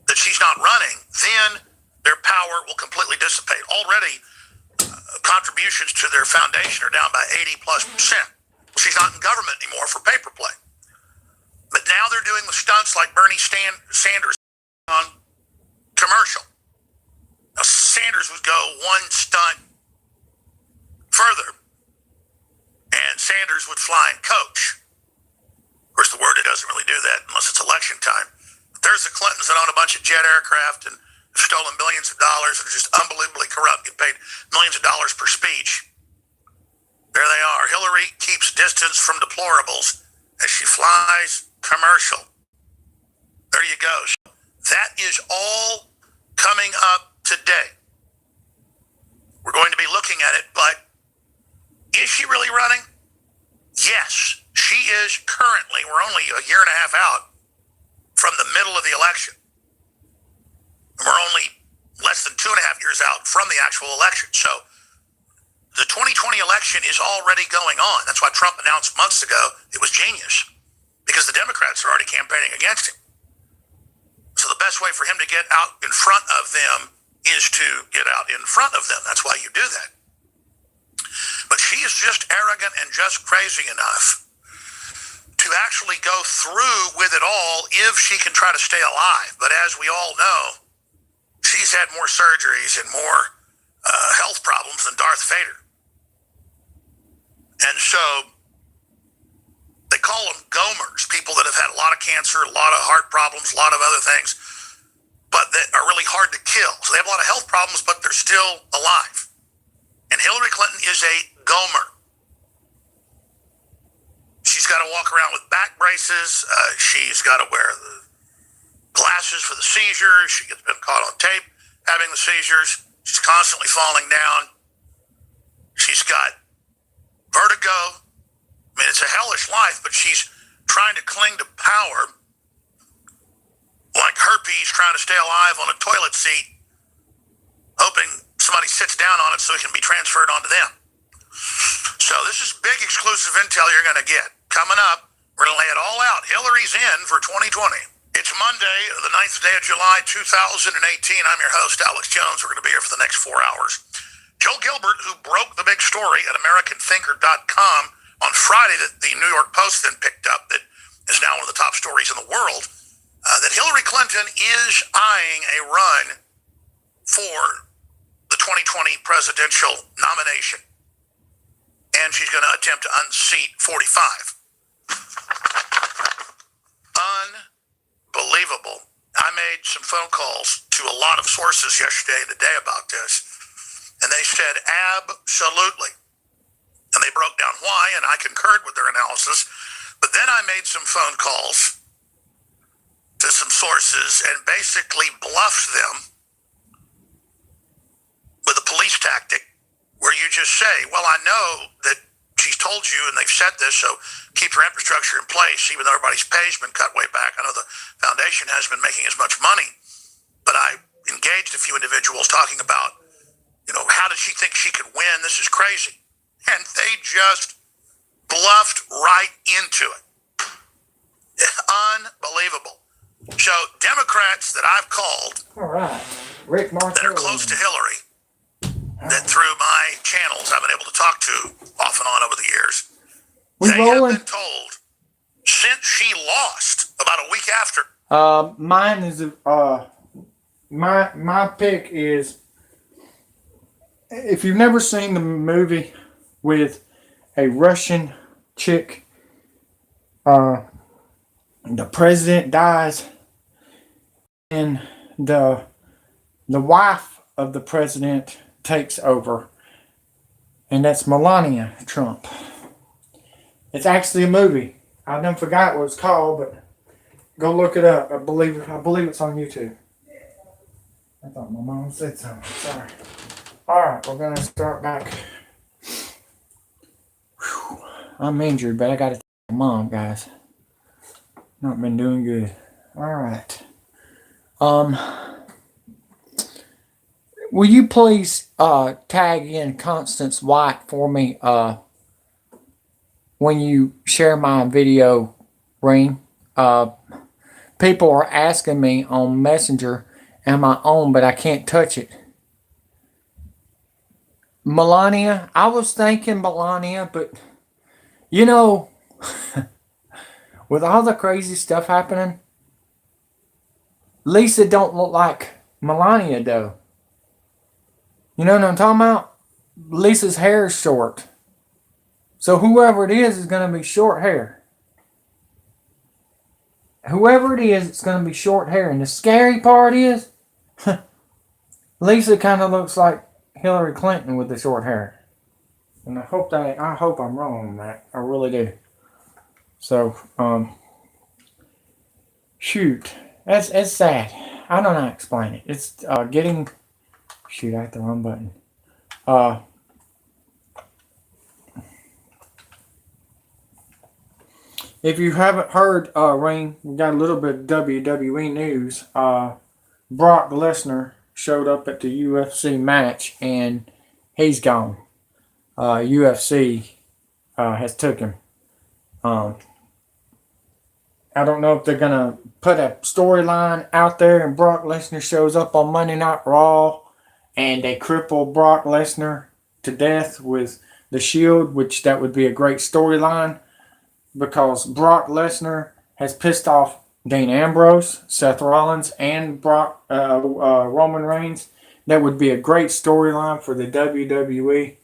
that she's not running, then their power will completely dissipate. Already, contributions to their foundation are down by 80+%. She's not in government anymore for paper play. But now they're doing the stunts like Bernie Sanders on commercial. Now, Sanders would go one stunt further, and Sanders would fly and coach. Of course, the word it doesn't really do that unless it's election time. But there's the Clintons that own a bunch of jet aircraft and have stolen millions of dollars and are just unbelievably corrupt, get paid millions of dollars per speech. There they are. Hillary keeps distance from deplorables as she flies commercial. There you go. That is all coming up today. We're going to be looking at it, but is she really running? Yes, she is currently. We're only a year and a half out from the middle of the election. And we're only less than 2.5 years out from the actual election. So the 2020 election is already going on. That's why Trump announced months ago it was genius, because the Democrats are already campaigning against him. So the best way for him to get out in front of them is to get out in front of them. That's why you do that. But she is just arrogant and just crazy enough to actually go through with it all if she can try to stay alive. But as we all know, she's had more surgeries and more health problems than Darth Vader. And so they call them gomers, people that have had a lot of cancer, a lot of heart problems, a lot of other things, but that are really hard to kill. So they have a lot of health problems, but they're still alive. And Hillary Clinton is a gomer. She's got to walk around with back braces. She's got to wear the glasses for the seizures. She gets been caught on tape having the seizures. She's constantly falling down. She's got vertigo. I mean, it's a hellish life, but she's trying to cling to power like herpes trying to stay alive on a toilet seat, hoping somebody sits down on it so it can be transferred onto them. So this is big exclusive intel you're going to get. Coming up, we're going to lay it all out. Hillary's in for 2020. It's Monday, the 9th day of July, 2018. I'm your host, Alex Jones. We're going to be here for the next 4 hours. Joe Gilbert, who broke the big story at AmericanThinker.com on Friday that the New York Post then picked up, that is now one of the top stories in the world, that Hillary Clinton is eyeing a run for the 2020 presidential nomination. And she's going to attempt to unseat 45. Unbelievable. I made some phone calls to a lot of sources yesterday and today about this, and they said absolutely. And they broke down why, and I concurred with their analysis. But then I made some phone calls to some sources and basically bluffed them with a police tactic where you just say, well, I know that she's told you and they've said this, so keep your infrastructure in place, even though everybody's pay's been cut way back. I know the foundation hasn't been making as much money, but I engaged a few individuals talking about, how did she think she could win? This is crazy. And they just bluffed right into it. Unbelievable. So Democrats that I've called, all right, Rick Martel, that are close to Hillary, that through my channels I've been able to talk to off and on over the years, they have been told since she lost about a week after. Mine is my pick is, if you've never seen the movie with a Russian chick, the president dies and the wife of the president takes over, and that's Melania Trump. It's actually a movie. I done forgot what it's called, but go look it up. I believe it's on YouTube. I thought my mom said something. Sorry. Alright, we're gonna start back. Whew. I'm injured, but I gotta tell my mom, guys. Not been doing good. Alright. Will you please tag in Constance White for me when you share my video, Ring? People are asking me on Messenger, am I on, but I can't touch it. Melania, I was thinking Melania, but you know, with all the crazy stuff happening, Lisa don't look like Melania though. You know what I'm talking about? Lisa's hair is short. So whoever it is going to be short hair. Whoever it is, it's going to be short hair. And the scary part is, Lisa kind of looks like Hillary Clinton with the short hair. And I hope I'm wrong on that. I really do. So, shoot. It's sad. I don't know how to explain it. It's getting... Shoot, I hit the wrong button. If you haven't heard, Rain, we got a little bit of WWE news. Brock Lesnar showed up at the UFC match, and he's gone. UFC has took him. I don't know if they're going to put a storyline out there, and Brock Lesnar shows up on Monday Night Raw, and they cripple Brock Lesnar to death with the Shield, which that would be a great storyline. Because Brock Lesnar has pissed off Dean Ambrose, Seth Rollins, and Roman Reigns. That would be a great storyline for the WWE.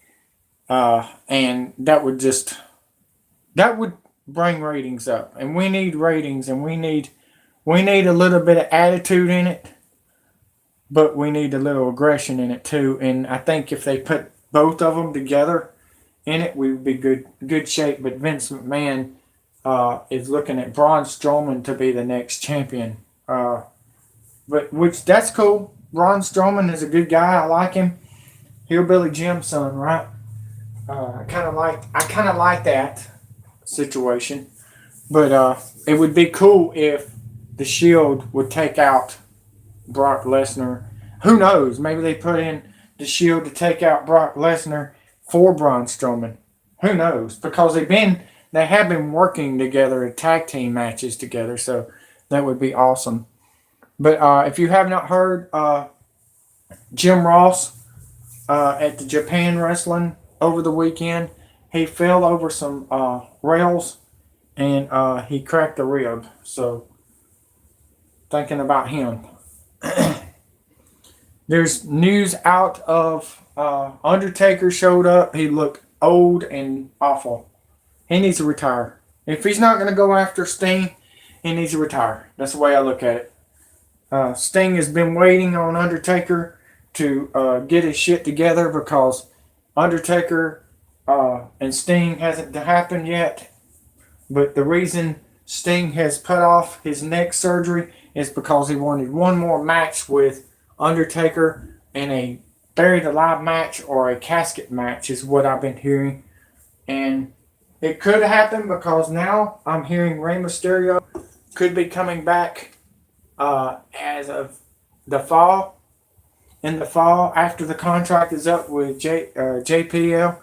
And that would bring ratings up. And we need ratings, and we need a little bit of attitude in it. But we need a little aggression in it too. And I think if they put both of them together in it, we would be good shape. But Vince McMahon is looking at Braun Strowman to be the next champion. Which that's cool. Braun Strowman is a good guy. I like him. Hillbilly Jim's son, right? I kind of like that situation. But it would be cool if the Shield would take out Brock Lesnar. Who knows? Maybe they put in the Shield to take out Brock Lesnar for Braun Strowman. Who knows? Because they have been working together in tag team matches together, so that would be awesome. But if you have not heard, Jim Ross at the Japan Wrestling over the weekend, he fell over some rails and he cracked a rib. So thinking about him. There's news out of Undertaker showed up. He looked old and awful. He needs to retire. If he's not going to go after Sting, he needs to retire. That's the way I look at it. Sting has been waiting on Undertaker to get his shit together because Undertaker and Sting hasn't happened yet. But the reason Sting has put off his neck surgery is because he wanted one more match with Undertaker in a buried alive match or a casket match is what I've been hearing. And it could happen because now I'm hearing Rey Mysterio could be coming back as of the fall. In the fall, after the contract is up with JPL,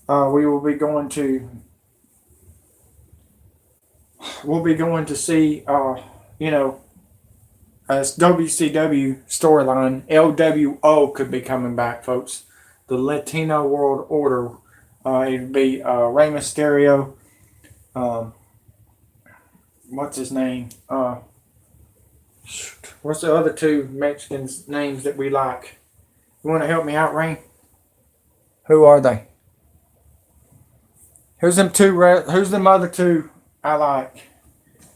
we will be going to see a WCW storyline. LWO could be coming back, folks. The Latino World Order. It'd be Rey Mysterio. What's his name? What's the other two Mexicans' names that we like? You want to help me out, Rain? Who are they? Who's them other two I like?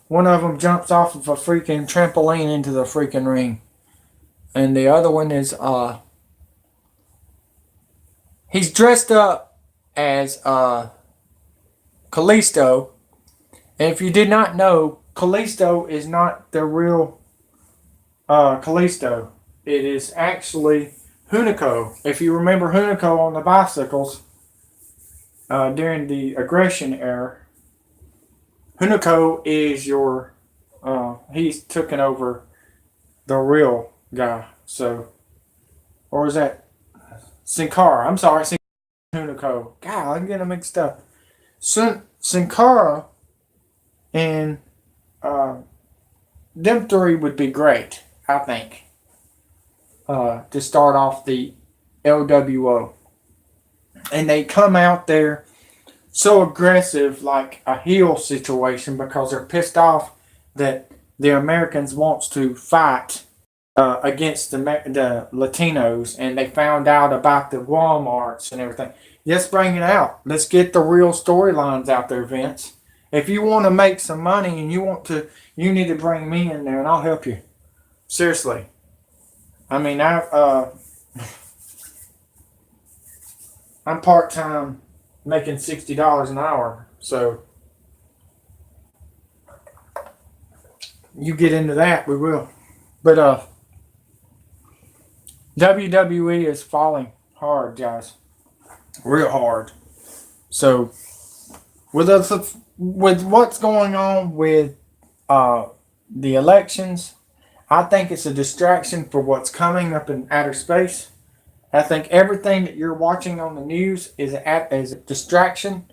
One of them jumps off of a freaking trampoline into the freaking ring. And the other one is, he's dressed up as Kalisto. And if you did not know, Kalisto is not the real Kalisto. It is actually Hunico. If you remember Hunico on the bicycles during the aggression era, Hunico is he's taken over the real guy. So or is that Sin Cara? I'm sorry, Sin Hunico. God, I'm getting mixed up. Sin Cara and them three would be great, I think, to start off the LWO. And they come out there so aggressive, like a heel situation, because they're pissed off that the Americans wants to fight against the Latinos, and they found out about the Walmarts and everything. Let's bring it out. Let's get the real storylines out there, Vince. If you want to make some money and you need to bring me in there, and I'll help you. Seriously. I mean, I'm part-time, making $60 an hour, so you get into that, we will. But WWE is falling hard, guys, real hard. So with what's going on with the elections, I think it's a distraction for what's coming up in outer space. I think everything that you're watching on the news is a distraction.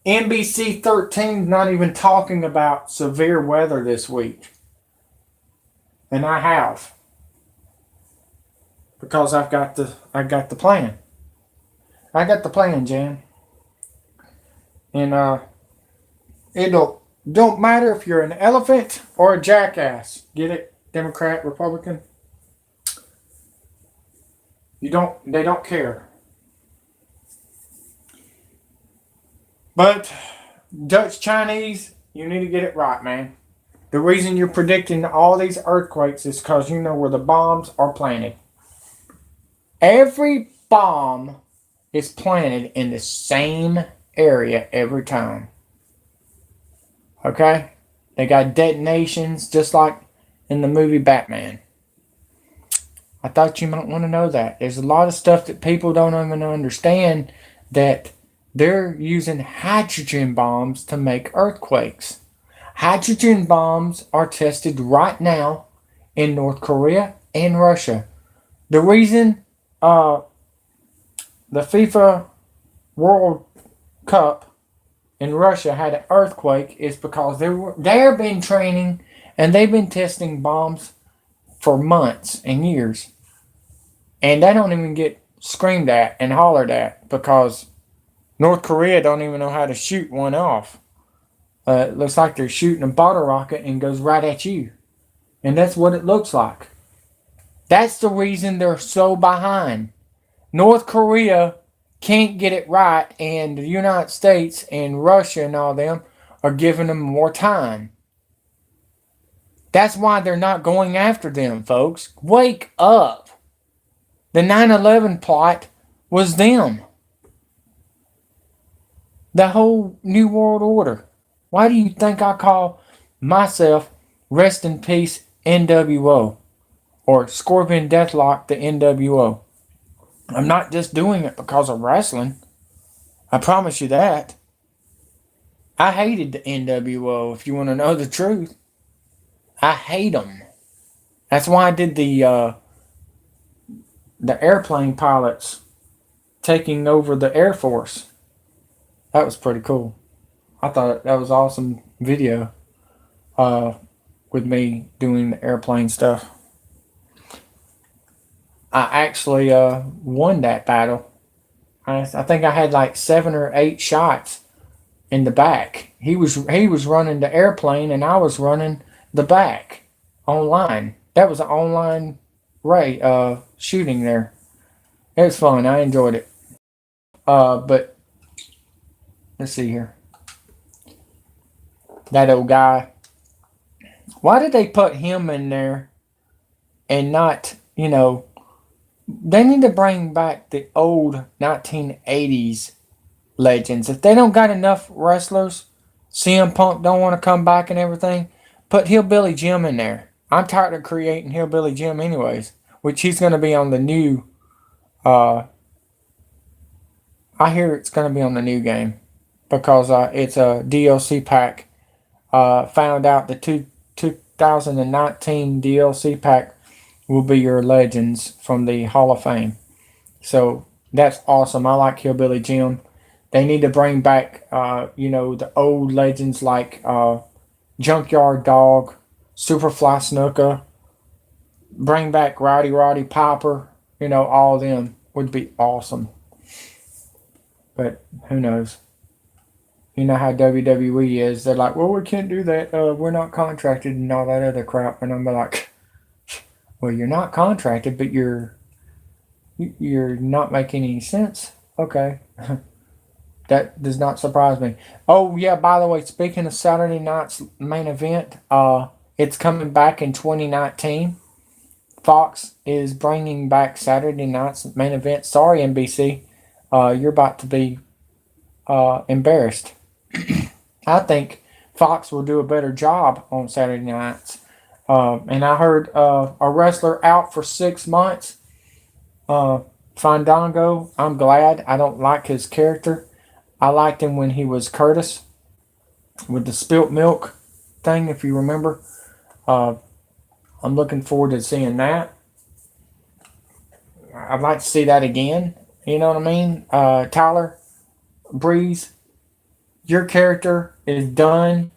NBC 13 is not even talking about severe weather this week. And I have. Because I got the plan. I got the plan, Jan. And it don't matter if you're an elephant or a jackass. Get it? Democrat, Republican. They don't care. But Dutch Chinese, you need to get it right, man. The reason you're predicting all these earthquakes is because you know where the bombs are planted. Every bomb is planted in the same area every time. Okay? They got detonations just like in the movie Batman. I thought you might want to know that. There's a lot of stuff that people don't even understand, that they're using hydrogen bombs to make earthquakes. Hydrogen bombs are tested right now in North Korea and Russia. The reason the FIFA World Cup in Russia had an earthquake is because they've been training and they've been testing bombs for months and years. And they don't even get screamed at and hollered at because North Korea don't even know how to shoot one off. It looks like they're shooting a bottle rocket and goes right at you. And that's what it looks like. That's the reason they're so behind. North Korea can't get it right, and the United States and Russia and all them are giving them more time. That's why they're not going after them, folks. Wake up. The 9/11 plot was them. The whole New World Order. Why do you think I call myself Rest in Peace NWO? Or Scorpion Deathlock the NWO? I'm not just doing it because of wrestling. I promise you that. I hated the NWO, if you want to know the truth. I hate them. That's why I did the airplane pilots taking over the Air Force. That was pretty cool. I thought that was awesome video with me doing the airplane stuff. I actually won that battle. I think I had like 7 or 8 shots in the back. He was running the airplane and I was running the back online. That was an online shooting there. It was fun. I enjoyed it. But let's see here. That old guy. Why did they put him in there and not, they need to bring back the old 1980s legends. If they don't got enough wrestlers, CM Punk don't want to come back and everything, put Hillbilly Jim in there. I'm tired of creating Hillbilly Jim anyways, which he's going to be on the new, I hear it's going to be on the new game because it's a DLC pack. Found out the 2019 DLC pack will be your legends from the Hall of Fame. So that's awesome. I like Hillbilly Jim. They need to bring back, the old legends like Junkyard Dog, Superfly Snooker. Bring back Roddy Piper. All of them would be awesome. But who knows? You know how WWE is. They're like, well, we can't do that. We're not contracted and all that other crap. And I'm like, well, you're not contracted, but you're not making any sense. Okay. That does not surprise me. Oh, yeah, by the way, speaking of Saturday night's main event, it's coming back in 2019. Fox is bringing back Saturday night's main event. Sorry, NBC. You're about to be embarrassed. I think Fox will do a better job on Saturday nights. And I heard a wrestler out for 6 months. Fandango, I'm glad. I don't like his character. I liked him when he was Curtis with the spilt milk thing, if you remember. I'm looking forward to seeing that. I'd like to see that again. You know what I mean? Tyler Breeze, your character is done.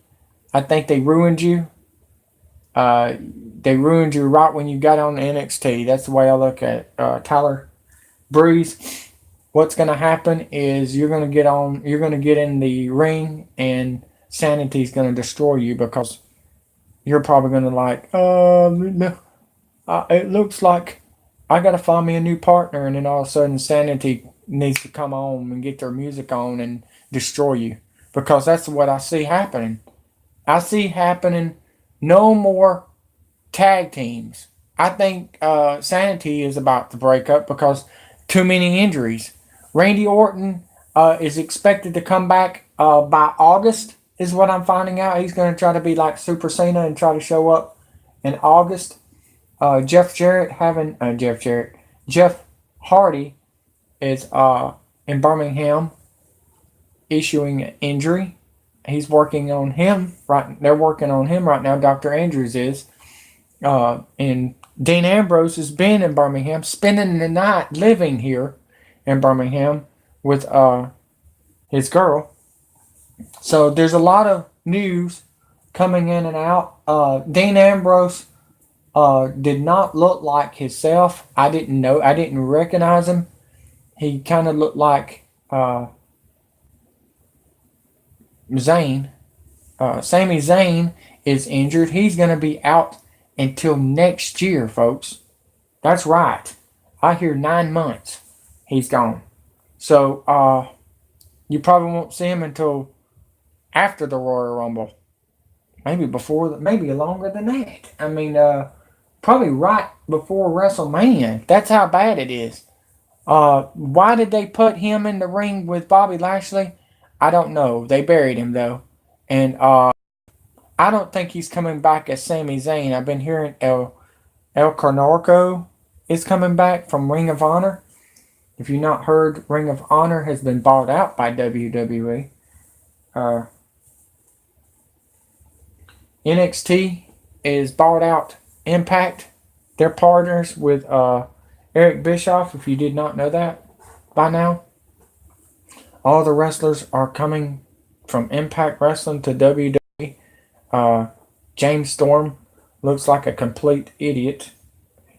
I think they ruined you. They ruined you right when you got on NXT. That's the way I look at it. Tyler Breeze. What's going to happen is you're going to get in the ring, and Sanity's going to destroy you because you're probably going to it looks like I got to find me a new partner, and then all of a sudden Sanity needs to come on and get their music on and destroy you, because that's what I see happening. I see happening no more tag teams. I think Sanity is about to break up because too many injuries. Randy Orton is expected to come back by August, is what I'm finding out. He's going to try to be like Super Cena and try to show up in August. Jeff Hardy is in Birmingham issuing an injury. He's working on him They're working on him right now. Dr. Andrews is. And Dean Ambrose has been in Birmingham, spending the night living here in Birmingham with his girl. So there's a lot of news coming in and out. Dean Ambrose did not look like himself. I didn't recognize him. He kind of looked like Zayn. Sami Zayn is injured. He's going to be out until next year, folks. That's right. I hear 9 months he's gone. So you probably won't see him until after the Royal Rumble. Maybe before, maybe longer than that. I mean, probably right before WrestleMania. That's how bad it is. Why did they put him in the ring with Bobby Lashley? I don't know. They buried him, though. And I don't think he's coming back as Sami Zayn. I've been hearing El Carnarco is coming back from Ring of Honor. If you've not heard, Ring of Honor has been bought out by WWE. NXT is bought out Impact. They're partners with Eric Bischoff, if you did not know that by now. All the wrestlers are coming from Impact Wrestling to WWE. James Storm looks like a complete idiot.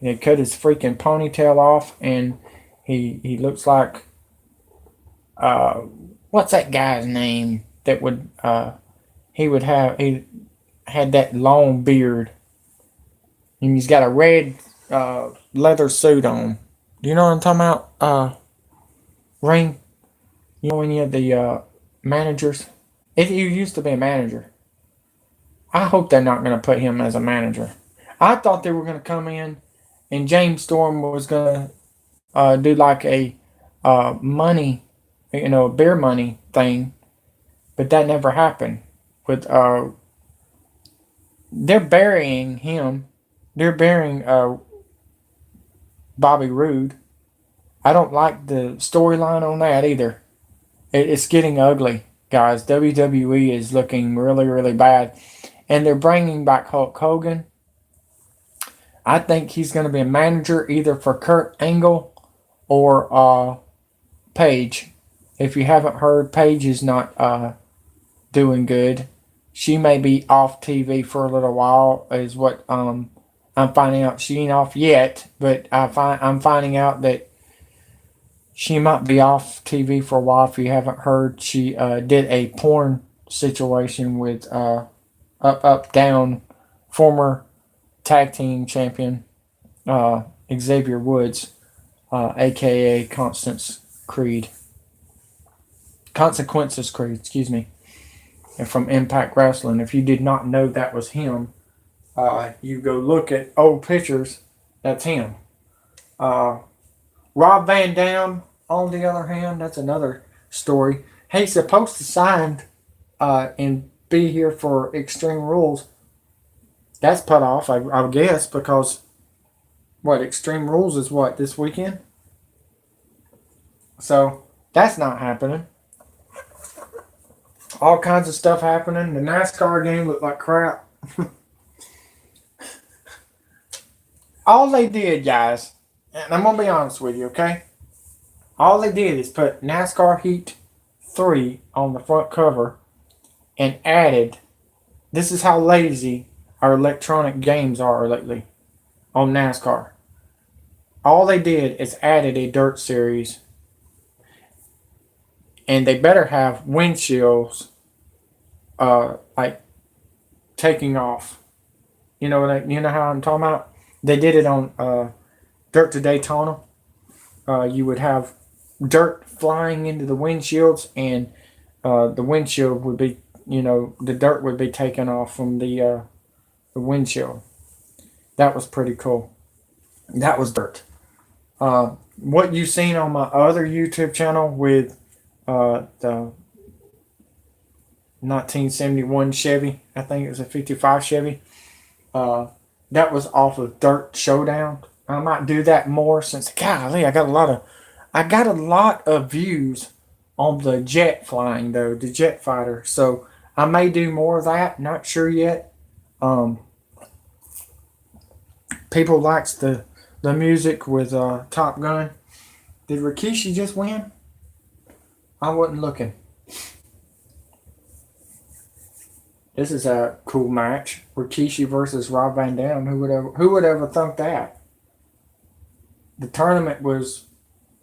They cut his freaking ponytail off, and he looks like what's that guy's name that would he had that long beard, and he's got a red leather suit on. Do you know what I'm talking about? Ring. You know any of the managers? He used to be a manager. I hope they're not going to put him as a manager. I thought they were going to come in and James Storm was going to do like a money, beer money thing, but that never happened. With they're burying him. They're burying Bobby Roode. I don't like the storyline on that either. It's getting ugly, guys. WWE is looking really, really bad. And they're bringing back Hulk Hogan. I think he's going to be a manager either for Kurt Angle or Paige. If you haven't heard, Paige is not doing good. She may be off TV for a little while, is what I'm finding out. She ain't off yet, but I'm finding out that she might be off TV for a while. If you haven't heard, she did a porn situation with Up Down former tag team champion Xavier Woods, aka Consequences Creed, excuse me, and from Impact Wrestling. If you did not know that was him, you go look at old pictures. That's him. Rob Van Dam, on the other hand, that's another story. He's supposed to sign and be here for Extreme Rules. That's put off, I guess, because what, Extreme Rules is what, this weekend? So that's not happening. All kinds of stuff happening. The NASCAR game looked like crap. All they did, guys, and I'm going to be honest with you, okay? All they did is put NASCAR Heat 3 on the front cover and added, this is how lazy our electronic games are lately on NASCAR. All they did is added a dirt series, and they better have windshields like taking off. You know how I'm talking about? They did it on Dirt to Daytona. You would have dirt flying into the windshields, and the windshield would be, the dirt would be taken off from the windshield. That was pretty cool. That was dirt. What you've seen on my other YouTube channel with the 1971 Chevy, I think it was a 55 Chevy, that was off of Dirt Showdown. I might do that more since, golly, I got a lot of views on the jet flying, though, the jet fighter. So I may do more of that. Not sure yet. People likes the music with Top Gun. Did Rikishi just win? I wasn't looking. This is a cool match. Rikishi versus Rob Van Dam. Who would ever thunk that? The tournament was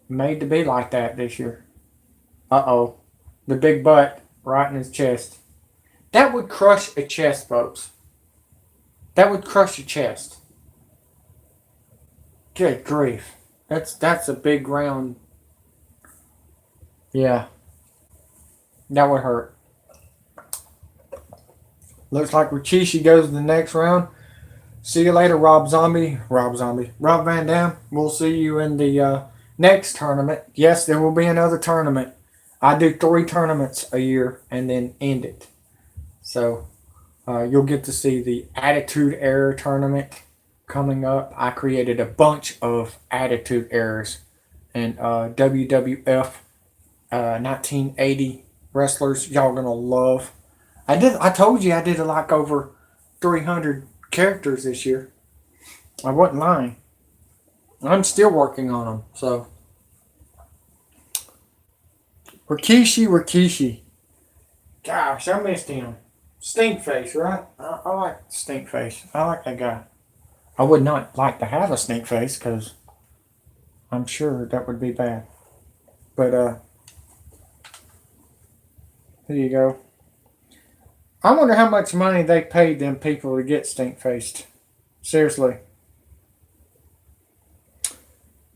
made to be like that this year. Uh-oh. The big butt right in his chest. That would crush a chest, folks. That would crush a chest. Good grief. That's a big round. Yeah. That would hurt. Looks like Rikishi goes to the next round. See you later, Rob Van Dam. We'll see you in the next tournament. Yes, there will be another tournament. I do 3 tournaments a year and then end it. So you'll get to see the Attitude Era tournament coming up. I created a bunch of Attitude Eras and WWF 1980 wrestlers y'all gonna love. I told you I did like over 300 characters this year. I wasn't lying. I'm still working on them. So Rikishi. Gosh, I missed him. Stinkface, right? I like Stinkface. I like that guy. I would not like to have a Stinkface because I'm sure that would be bad. But here you go. I wonder how much money they paid them people to get stink-faced. Seriously.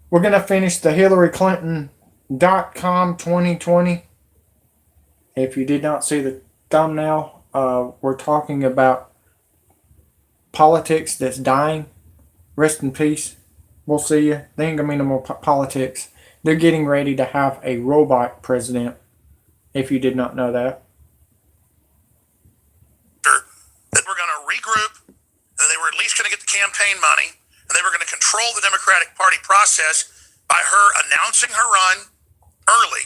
We're going to finish the HillaryClinton.com 2020. If you did not see the thumbnail, we're talking about politics that's dying. Rest in peace. We'll see you. There ain't going to be no more politics. They're getting ready to have a robot president, if you did not know that. That were going to regroup, and they were at least going to get the campaign money, and they were going to control the Democratic Party process by her announcing her run early,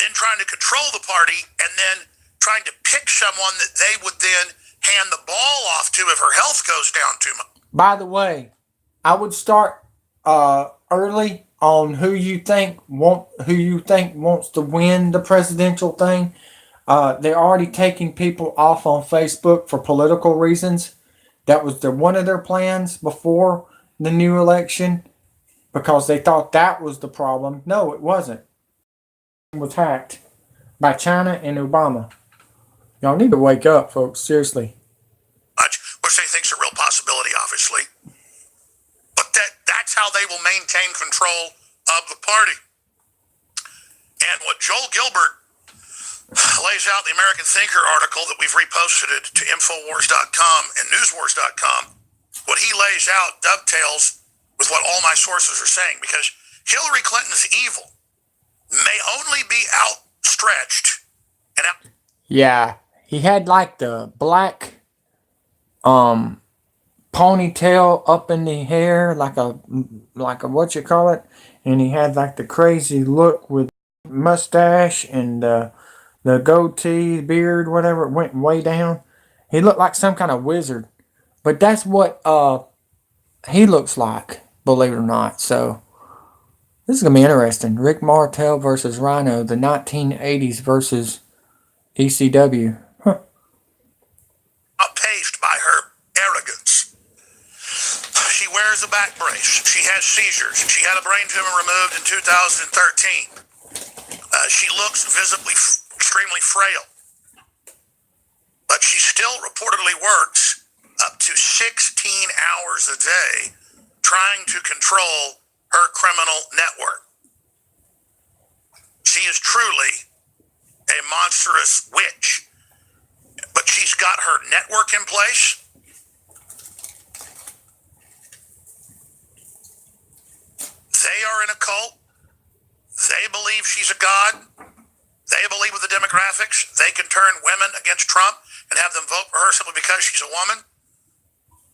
then trying to control the party, and then trying to pick someone that they would then hand the ball off to if her health goes down too much. By the way, I would start early on who you think wants to win the presidential thing. They're already taking people off on Facebook for political reasons. That was one of their plans before the new election because they thought that was the problem. No, it wasn't. It was hacked by China and Obama. Y'all need to wake up, folks. Seriously. Which they think's a real possibility, obviously. But that's how they will maintain control of the party. And what Joel Gilbert lays out in the American Thinker article that we've reposted it to Infowars.com and Newswars.com, what he lays out dovetails with what all my sources are saying, because Hillary Clinton's evil may only be outstretched and out. Yeah, he had like the black ponytail up in the hair, like a what you call it, and he had like the crazy look with mustache and the goatee, beard, whatever. It went way down. He looked like some kind of wizard, but that's what he looks like, believe it or not. So this is gonna be interesting. Rick Martel versus Rhino, the 1980s versus ECW. Outpaced by her arrogance. She wears a back brace. She has seizures. She had a brain tumor removed in 2013. She looks visibly extremely frail. But she still reportedly works up to 16 hours a day trying to control her criminal network. She is truly a monstrous witch. But she's got her network in place. They are in a cult. They believe she's a god. They believe with the demographics, they can turn women against Trump and have them vote for her simply because she's a woman.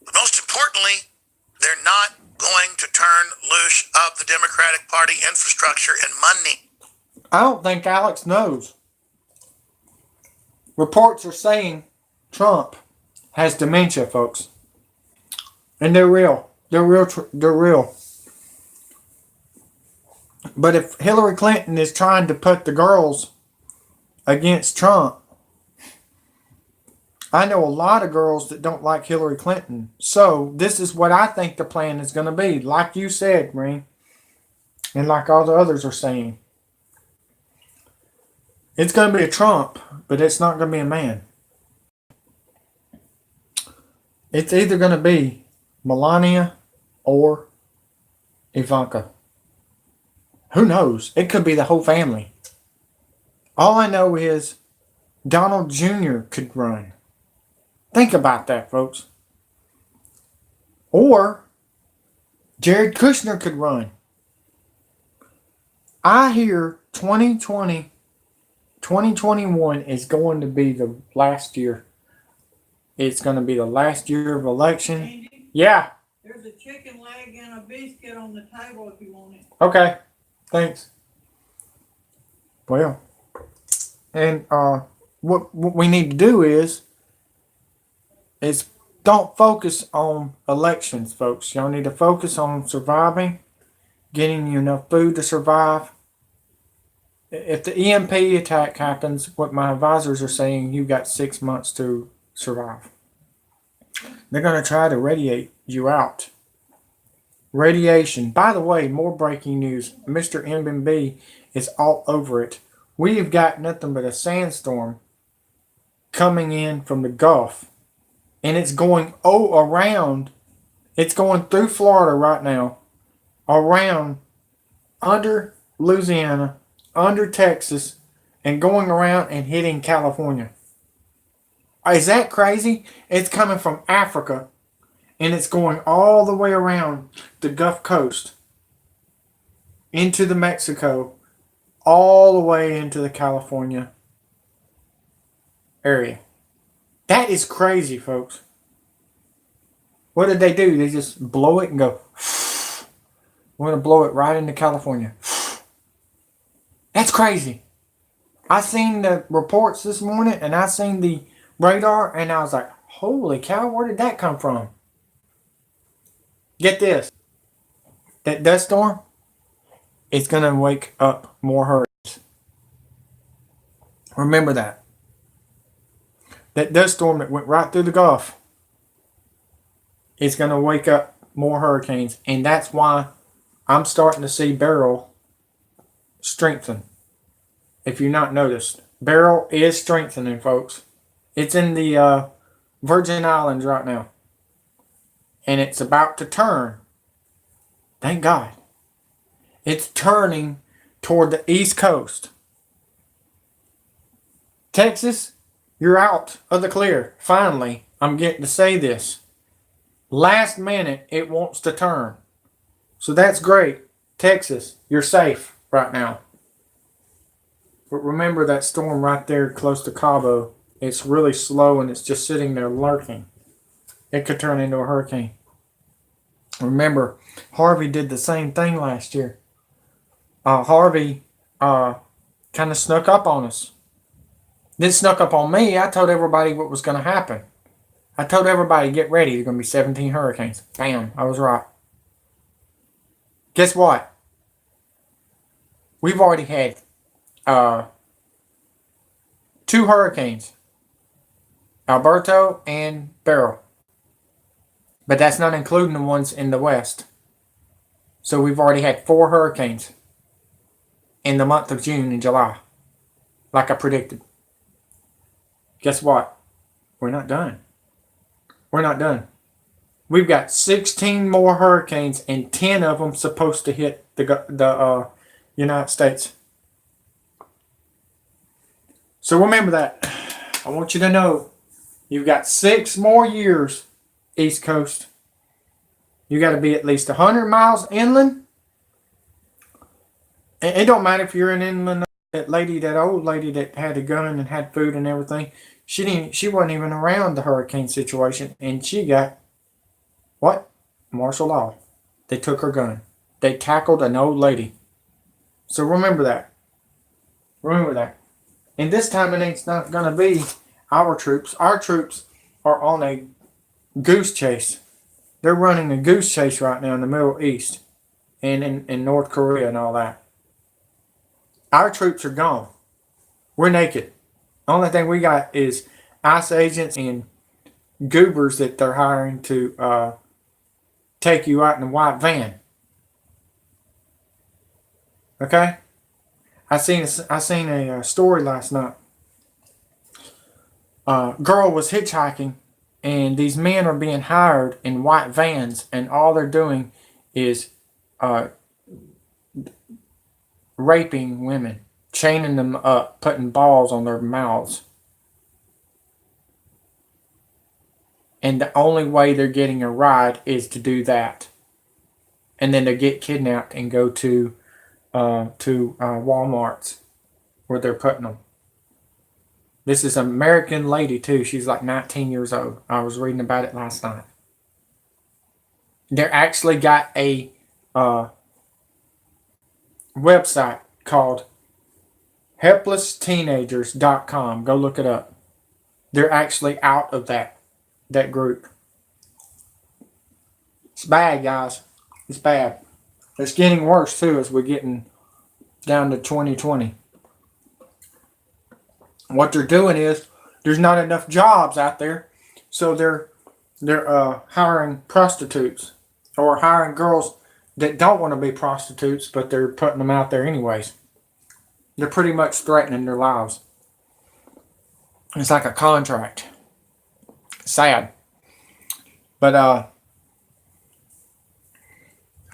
But most importantly, they're not going to turn loose of the Democratic Party infrastructure and money. I don't think Alex knows. Reports are saying Trump has dementia, folks. And they're real. They're real. But if Hillary Clinton is trying to put the girls against Trump, I know a lot of girls that don't like Hillary Clinton. So this is what I think the plan is going to be. Like you said, Green. And like all the others are saying. It's going to be a Trump, but it's not going to be a man. It's either going to be Melania or Ivanka. Who knows? It could be the whole family. All I know is Donald Jr. could run. Think about that, folks. Or Jared Kushner could run. I hear 2021 is going to be the last year. It's going to be the last year of election. Andy, Yeah. there's a chicken leg and a biscuit on the table if you want it. Okay. Thanks. Well, and what we need to do is don't focus on elections, folks. Y'all need to focus on surviving, getting you enough food to survive. If the EMP attack happens, what my advisors are saying, you've got 6 months to survive. They're going to try to radiate you out. Radiation. By the way, more breaking news. Mr. MB is all over it. We have got nothing but a sandstorm coming in from the Gulf. And it's going around. It's going through Florida right now. Around, under Louisiana, under Texas, and going around and hitting California. Is that crazy? It's coming from Africa. And it's going all the way around the Gulf Coast. Into the Mexico. All the way into the California area. That is crazy, folks. What did they do? They just blow it and go. We're going to blow it right into California. That's crazy. I seen the reports this morning and I seen the radar and I was like, holy cow, where did that come from? Get this. That dust storm is going to wake up more hurricanes. Remember that. That dust storm that went right through the Gulf is going to wake up more hurricanes. And that's why I'm starting to see Beryl strengthen. If you've not noticed, Beryl is strengthening, folks. It's in the Virgin Islands right now. And it's about to turn. Thank God. It's turning toward the East Coast. Texas, you're out of the clear. Finally, I'm getting to say this. Last minute, it wants to turn. So that's great. Texas, you're safe right now. But remember that storm right there close to Cabo. It's really slow and it's just sitting there lurking. It could turn into a hurricane. Remember, Harvey did the same thing last year. Harvey kind of snuck up on us. Didn't snuck up on me. I told everybody what was going to happen. I told everybody, get ready. There's going to be 17 hurricanes. Bam, I was right. Guess what? We've already had 2 hurricanes. Alberto and Beryl. But that's not including the ones in the west. So we've already had 4 hurricanes in the month of June and July. Like I predicted. Guess what? We're not done. We're not done. We've got 16 more hurricanes and 10 of them supposed to hit the United States. So remember that. I want you to know you've got 6 more years, East Coast. You got to be at least 100 miles inland. And it don't matter if you're in inland. That old lady that had a gun and had food and everything, she wasn't even around the hurricane situation, and she got what? Martial law. They took her gun. They tackled an old lady. So remember that. Remember that. And this time it ain't not gonna be our troops. Our troops are on a goose chase. They're running a goose chase right now in the Middle East and in North Korea and all that. Our troops are gone. We're naked. The only thing we got is ICE agents and goobers that they're hiring to take you out in a white van. Okay? I seen a story last night. Girl was hitchhiking, and these men are being hired in white vans, and all they're doing is raping women, chaining them up, putting balls on their mouths. And the only way they're getting a ride is to do that. And then they get kidnapped and go to Walmarts where they're putting them. This is an American lady too. She's like 19 years old. I was reading about it last night. They actually got a website called helplessteenagers.com. Go look it up. They're actually out of that group. It's bad, guys. It's bad. It's getting worse too as we're getting down to 2020. What they're doing is there's not enough jobs out there, so they're hiring prostitutes or hiring girls that don't want to be prostitutes, but they're putting them out there anyways. They're pretty much threatening their lives. It's like a contract. Sad. But I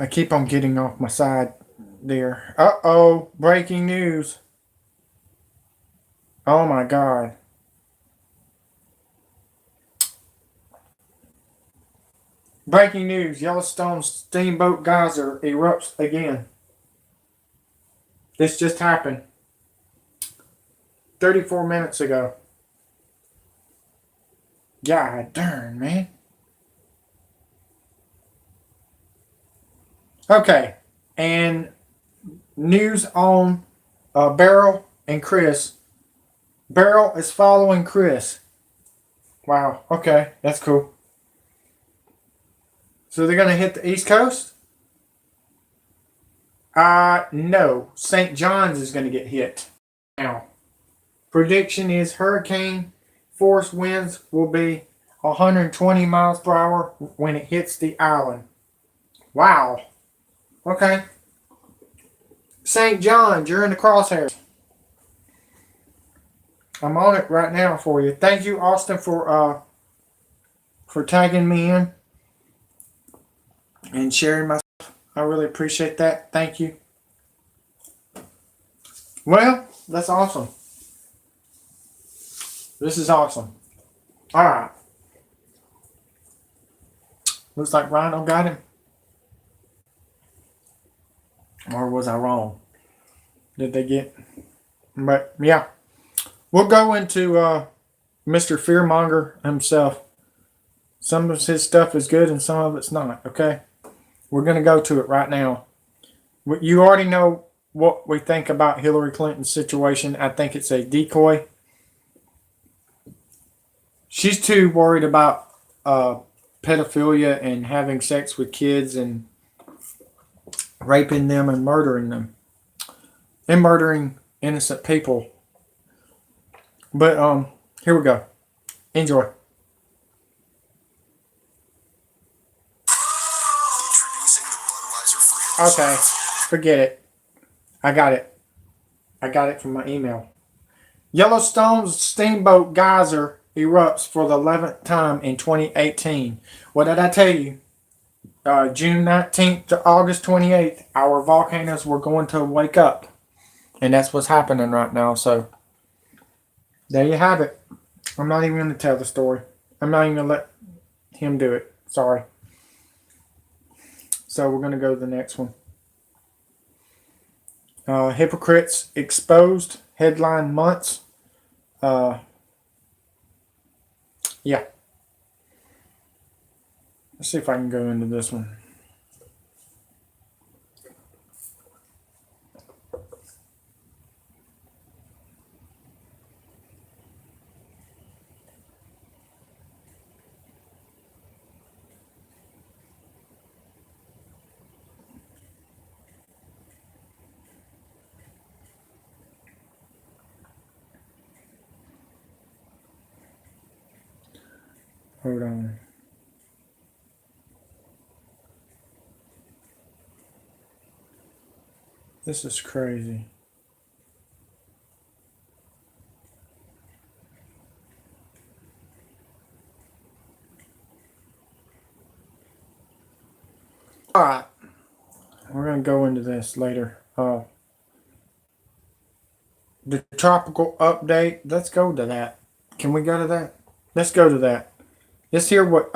keep on getting off my side there. Uh-oh, breaking news. Oh my God. Breaking news, Yellowstone Steamboat Geyser erupts again. This just happened 34 minutes ago. God darn, man. Okay, and news on Beryl and Chris. Beryl is following Chris. Wow, okay, that's cool. So they're going to hit the East Coast? No. St. John's is going to get hit. Now, prediction is hurricane force winds will be 120 miles per hour when it hits the island. Wow. Okay. St. John's, you're in the crosshairs. I'm on it right now for you. Thank you, Austin, for tagging me in and sharing my stuff. I really appreciate that. Thank you. Well, that's awesome. This is awesome. All right. Looks like Rhino got him. Or was I wrong? Did they get? But yeah. We'll go into Mr. Fearmonger himself. Some of his stuff is good and some of it's not, okay? We're going to go to it right now. You already know what we think about Hillary Clinton's situation. I think it's a decoy. She's too worried about pedophilia and having sex with kids and raping them and murdering them. And murdering innocent people. But here we go. Enjoy. Okay, forget it. I got it. I got it from my email. Yellowstone's steamboat geyser erupts for the 11th time in 2018. What did I tell you? June 19th to August 28th, our volcanoes were going to wake up. And that's what's happening right now, so there you have it. I'm not even going to tell the story. I'm not even going to let him do it. Sorry. So we're going to go to the next one. Hypocrites exposed. Headline months. Yeah. Let's see if I can go into this one. Hold on. This is crazy. Alright. We're going to go into this later. The tropical update. Let's go to that. Can we go to that? Let's go to that. Let's hear what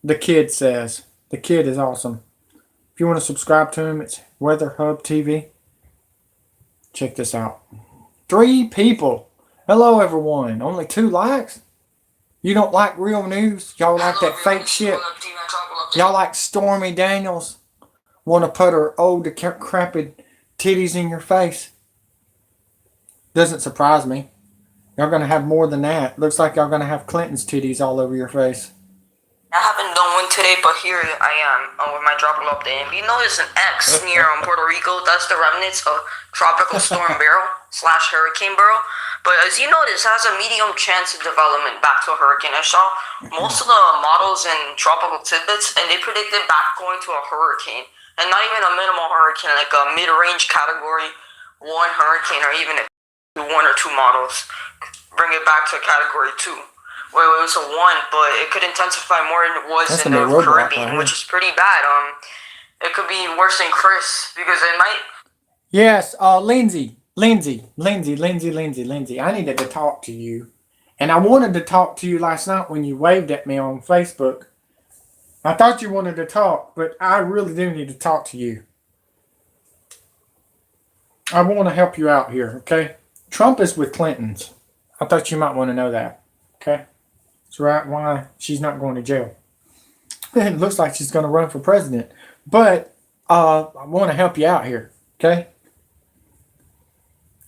the kid says. The kid is awesome. If you want to subscribe to him, it's Weather Hub TV. Check this out. 3 people. Hello, everyone. Only 2 likes? You don't like real news? Y'all like that fake shit? Y'all like Stormy Daniels? Want to put her old decrepit titties in your face? Doesn't surprise me. Y'all going to have more than that. Looks like y'all going to have Clinton's titties all over your face. I haven't done one today, but here I am with my tropical update. And you notice an X near Puerto Rico. That's the remnants of Tropical Storm Barrel / Hurricane Barrel. But as you notice, it has a medium chance of development back to a hurricane. I saw most of the models in Tropical Tidbits, and they predicted back going to a hurricane. And not even a minimal hurricane, like a mid-range category 1 hurricane, or even a 1 or 2 models. Bring it back to category 2. Well, it was a 1, but it could intensify more than it was in the Caribbean, which is pretty bad. It could be worse than Chris, because it might... Yes, Lindsay. I needed to talk to you. And I wanted to talk to you last night when you waved at me on Facebook. I thought you wanted to talk, but I really do need to talk to you. I want to help you out here, okay? Trump is with Clinton's. I thought you might want to know that, okay? That's right, why she's not going to jail. It looks like she's going to run for president. But I want to help you out here, okay?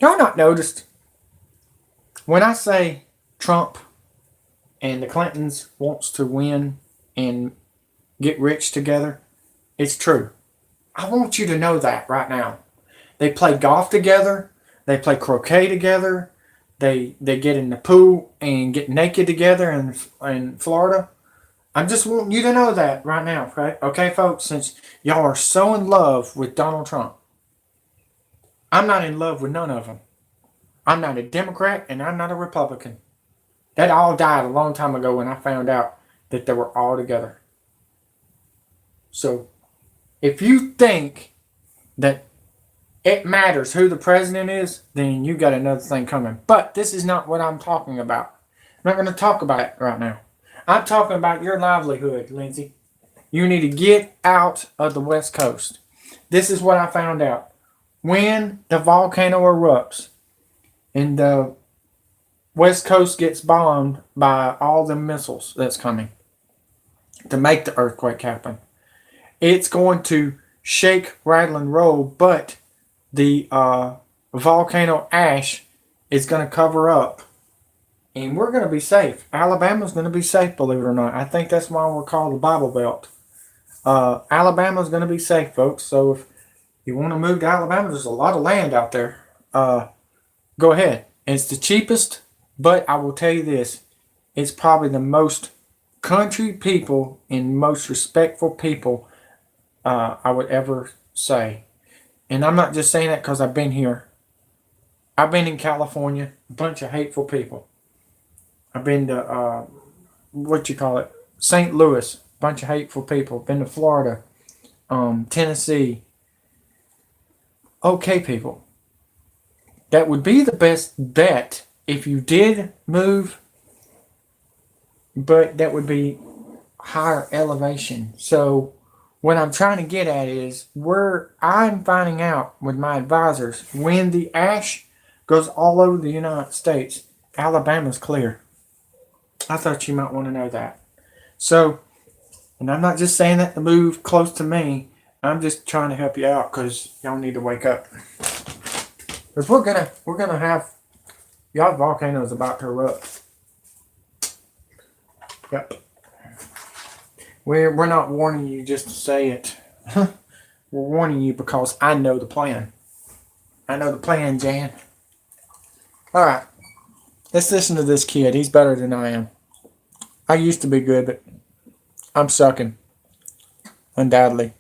Y'all not noticed when I say Trump and the Clintons wants to win in get rich together. It's true. I want you to know that right now. They play golf together. They play croquet together. They get in the pool and get naked together in Florida. I'm just wanting you to know that right now, okay? Okay, folks, since y'all are so in love with Donald Trump, I'm not in love with none of them. I'm not a Democrat and I'm not a Republican. That all died a long time ago when I found out that they were all together. So, if you think that it matters who the president is, then you got another thing coming. But this is not what I'm talking about. I'm not going to talk about it right now. I'm talking about your livelihood, Lindsay. You need to get out of the West Coast. This is what I found out. When the volcano erupts and the West Coast gets bombed by all the missiles that's coming to make the earthquake happen, it's going to shake, rattle, and roll, but the volcano ash is going to cover up. And we're going to be safe. Alabama's going to be safe, believe it or not. I think that's why we're called the Bible Belt. Alabama's going to be safe, folks. So if you want to move to Alabama, there's a lot of land out there. Go ahead. It's the cheapest, but I will tell you this. It's probably the most country people and most respectful people I would ever say. And I'm not just saying that because I've been here. I've been in California. A bunch of hateful people. I've been to, St. Louis. Bunch of hateful people. Been to Florida. Tennessee. Okay, people. That would be the best bet if you did move. But that would be higher elevation. So what I'm trying to get at is I'm finding out with my advisors when the ash goes all over the United States, Alabama's clear. I thought you might want to know that. So, and I'm not just saying that to move close to me. I'm just trying to help you out because y'all need to wake up. Because we're gonna have y'all volcanoes about to erupt. Yep. We're not warning you just to say it. We're warning you because I know the plan. I know the plan, Jan. Alright. Let's listen to this kid. He's better than I am. I used to be good, but I'm sucking. Undoubtedly.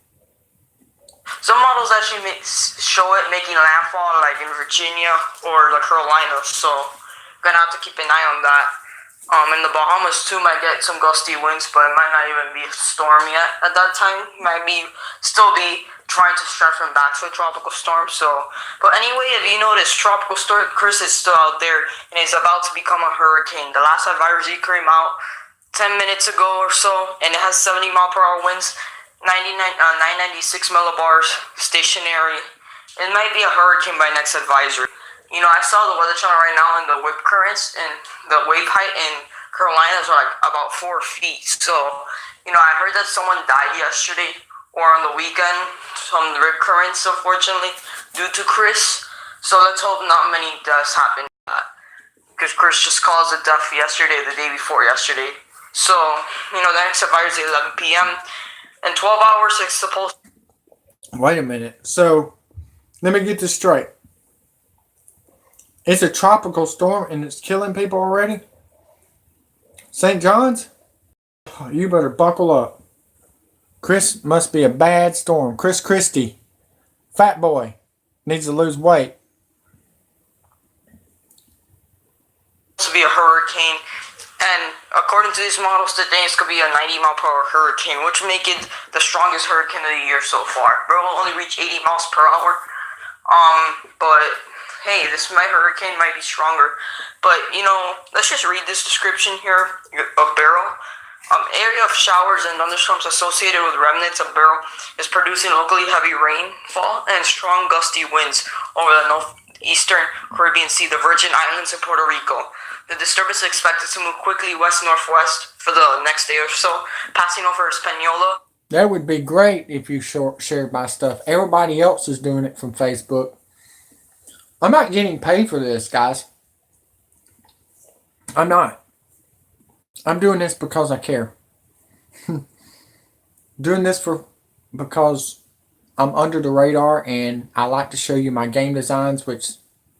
Some models actually show it making landfall like in Virginia or the Carolinas, so gonna have to keep an eye on that. In the Bahamas too might get some gusty winds, but it might not even be a storm yet at that time. Might still be trying to strengthen back to a tropical storm. So, but anyway, if you notice, tropical storm Chris is still out there and is about to become a hurricane. The last advisory came out 10 minutes ago or so, and it has 70-mile-per-hour winds, 996 millibars, stationary. It might be a hurricane by next advisory. You know, I saw the Weather Channel right now, and the whip currents and the wave height in Carolinas are like about 4 feet. So, you know, I heard that someone died yesterday or on the weekend from the rip currents, unfortunately, due to Chris. So let's hope not many deaths happen. Because Chris just caused a death yesterday, the day before yesterday. So, you know, the next advisory is 11 p.m. In 12 hours, it's supposed. Wait a minute. So, let me get this straight. It's a tropical storm and it's killing people already? St. John's? You better buckle up. Chris must be a bad storm. Chris Christie, fat boy, needs to lose weight. To be a hurricane, and according to these models today, it's going to be a 90-mile-per-hour hurricane, which will make it the strongest hurricane of the year so far. But it will only reach 80 miles per hour. But hey, this hurricane might be stronger. But, you know, let's just read this description here of Beryl. Area of showers and thunderstorms associated with remnants of Beryl is producing locally heavy rainfall and strong gusty winds over the northeastern Caribbean Sea, the Virgin Islands, and Puerto Rico. The disturbance is expected to move quickly west-northwest for the next day or so, passing over Hispaniola. That would be great if you shared my stuff. Everybody else is doing it from Facebook. I'm not getting paid for this, guys. I'm not. I'm doing this because I care. doing this because I'm under the radar and I like to show you my game designs, which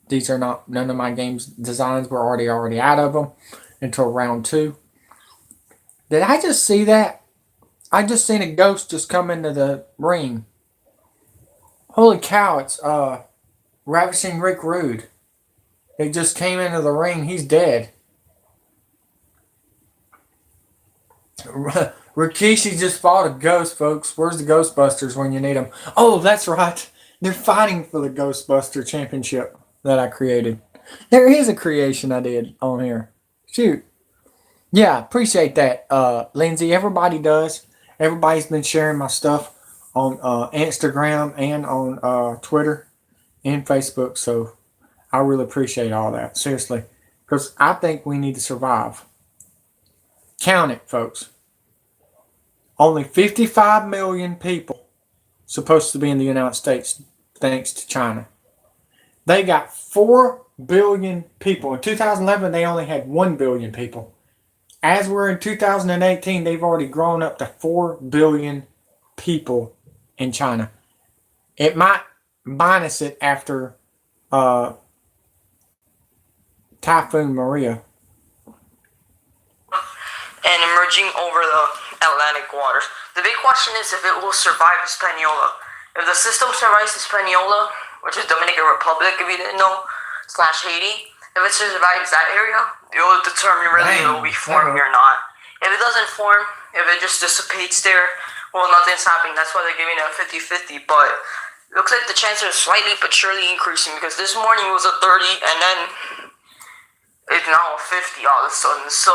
these are not, none of my games designs were already out of them until round 2. Did I just see that? I just seen a ghost just come into the ring. Holy cow, it's Ravishing Rick Rude. It just came into the ring. He's dead. Rikishi just fought a ghost, folks. Where's the Ghostbusters when you need them? Oh, that's right. They're fighting for the Ghostbuster Championship that I created. There is a creation I did on here. Shoot. Yeah, appreciate that, Lindsay. Everybody does. Everybody's been sharing my stuff on Instagram and on Twitter and Facebook. So I really appreciate all that. Seriously. Because I think we need to survive. Count it, folks. Only 55 million people supposed to be in the United States thanks to China. They got 4 billion people. In 2011, they only had 1 billion people. As we're in 2018, they've already grown up to 4 billion people in China. It might minus it after Typhoon Maria. And emerging over the Atlantic waters. The big question is if it will survive Hispaniola. If the system survives Hispaniola, which is Dominican Republic, if you didn't know, / Haiti, if it survives that area, it will determine really if it will be forming or not. If it doesn't form, if it just dissipates there, well, nothing's happening. That's why they're giving it a 50-50. But it looks like the chances are slightly but surely increasing because this morning it was a 30 and then it's now a 50 all of a sudden. So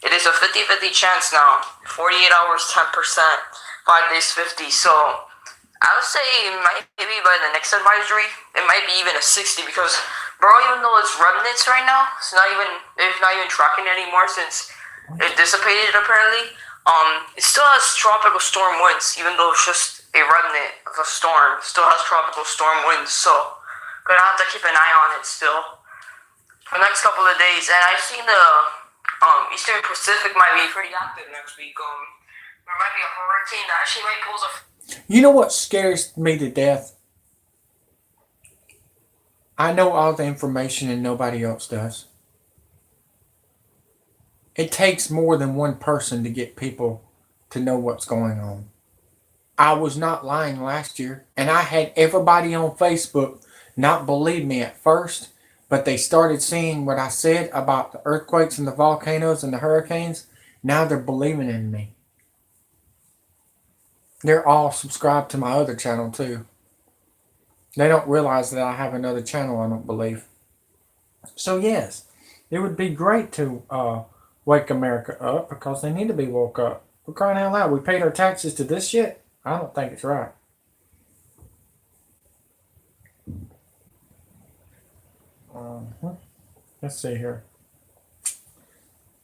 it is a 50-50 chance now. 48 hours, 10%. 5 days, 50. So I would say maybe by the next advisory, it might be even a 60 because, bro, even though it's remnants right now, it's not even tracking anymore since it dissipated apparently. It still has tropical storm winds, even though it's just a remnant of a storm. It still has tropical storm winds, so gonna have to keep an eye on it still for the next couple of days. And I've seen the Eastern Pacific might be pretty active next week. There might be a hurricane that actually might pose a. You know what scares me to death? I know all the information and nobody else does. It takes more than one person to get people to know what's going on. I was not lying last year, and I had everybody on Facebook not believe me at first, but they started seeing what I said about the earthquakes and the volcanoes and the hurricanes. Now they're believing in me. They're all subscribed to my other channel too. They don't realize that I have another channel, I don't believe. So yes, it would be great to wake America up because they need to be woke up. We're crying out loud. We paid our taxes to this shit? I don't think it's right. Let's see here.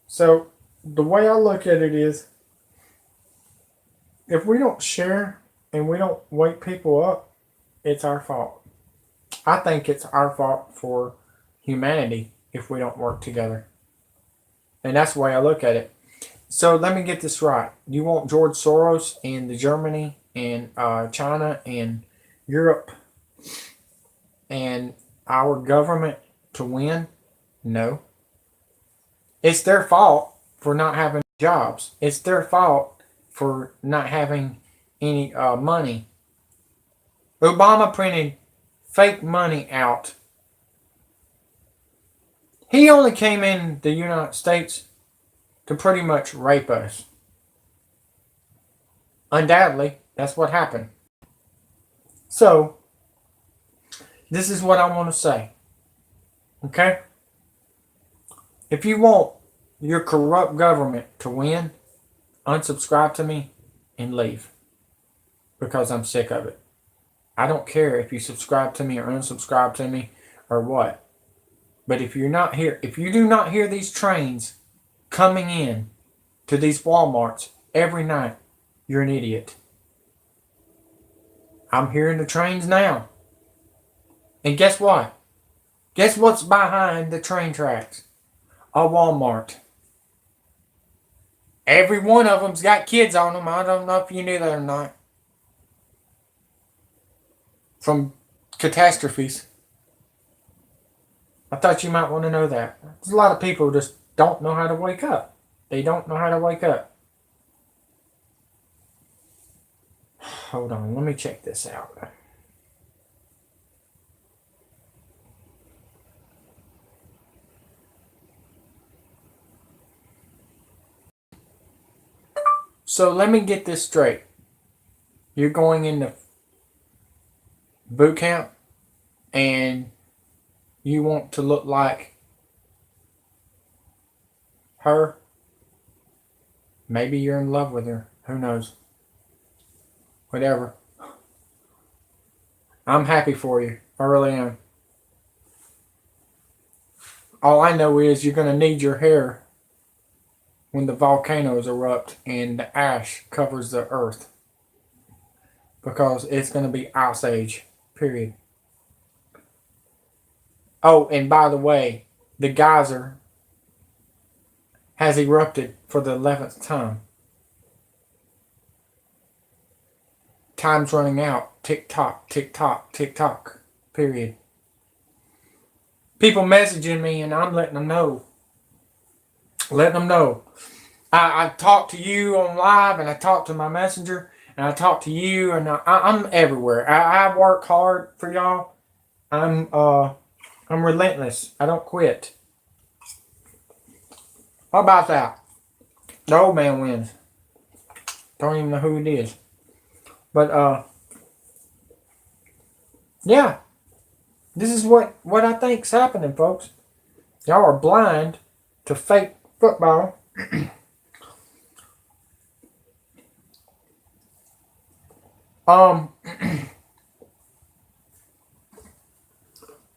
So the way I look at it is, if we don't share and we don't wake people up, it's our fault. I think it's our fault for humanity if we don't work together. And that's the way I look at it. So let me get this right. You want George Soros and the Germany and China and Europe and our government to win? No. It's their fault for not having jobs. It's their fault for not having any money. Obama printed fake money out. He only came in the United States to pretty much rape us. Undoubtedly, that's what happened. So, this is what I want to say. Okay? If you want your corrupt government to win, unsubscribe to me and leave. Because I'm sick of it. I don't care if you subscribe to me or unsubscribe to me or what. But if you're not here, if you do not hear these trains coming in to these Walmarts every night, you're an idiot. I'm hearing the trains now. And guess what? Guess what's behind the train tracks? A Walmart. Every one of them's got kids on them. I don't know if you knew that or not. From catastrophes. I thought you might want to know that. There's a lot of people who just don't know how to wake up. They don't know how to wake up. Hold on, let me check this out. So let me get this straight. You're going into boot camp and you want to look like her. Maybe you're in love with her. Who knows? Whatever. I'm happy for you. I really am. All I know is you're going to need your hair when the volcanoes erupt and the ash covers the earth. Because it's going to be ice age. Period. Oh, and by the way, the geyser has erupted for the 11th time. Time's running out. Tick tock, tick tock, tick tock. Period. People messaging me and I'm letting them know. Letting them know. I talk to you on live and I talk to my messenger and I talk to you and I'm everywhere. I work hard for y'all. I'm relentless. I don't quit. How about that? The old man wins. Don't even know who it is. But yeah. This is what I think's happening, folks. Y'all are blind to fake football.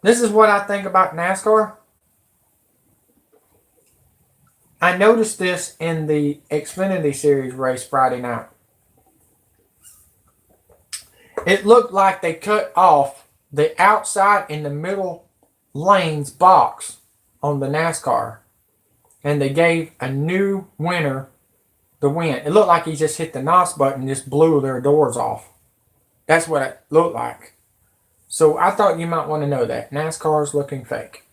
This is what I think about NASCAR. I noticed this in the Xfinity Series race Friday night. It looked like they cut off the outside in the middle lanes box on the NASCAR. And they gave a new winner the win. It looked like he just hit the NOS button and just blew their doors off. That's what it looked like. So I thought you might want to know that. NASCAR's looking fake.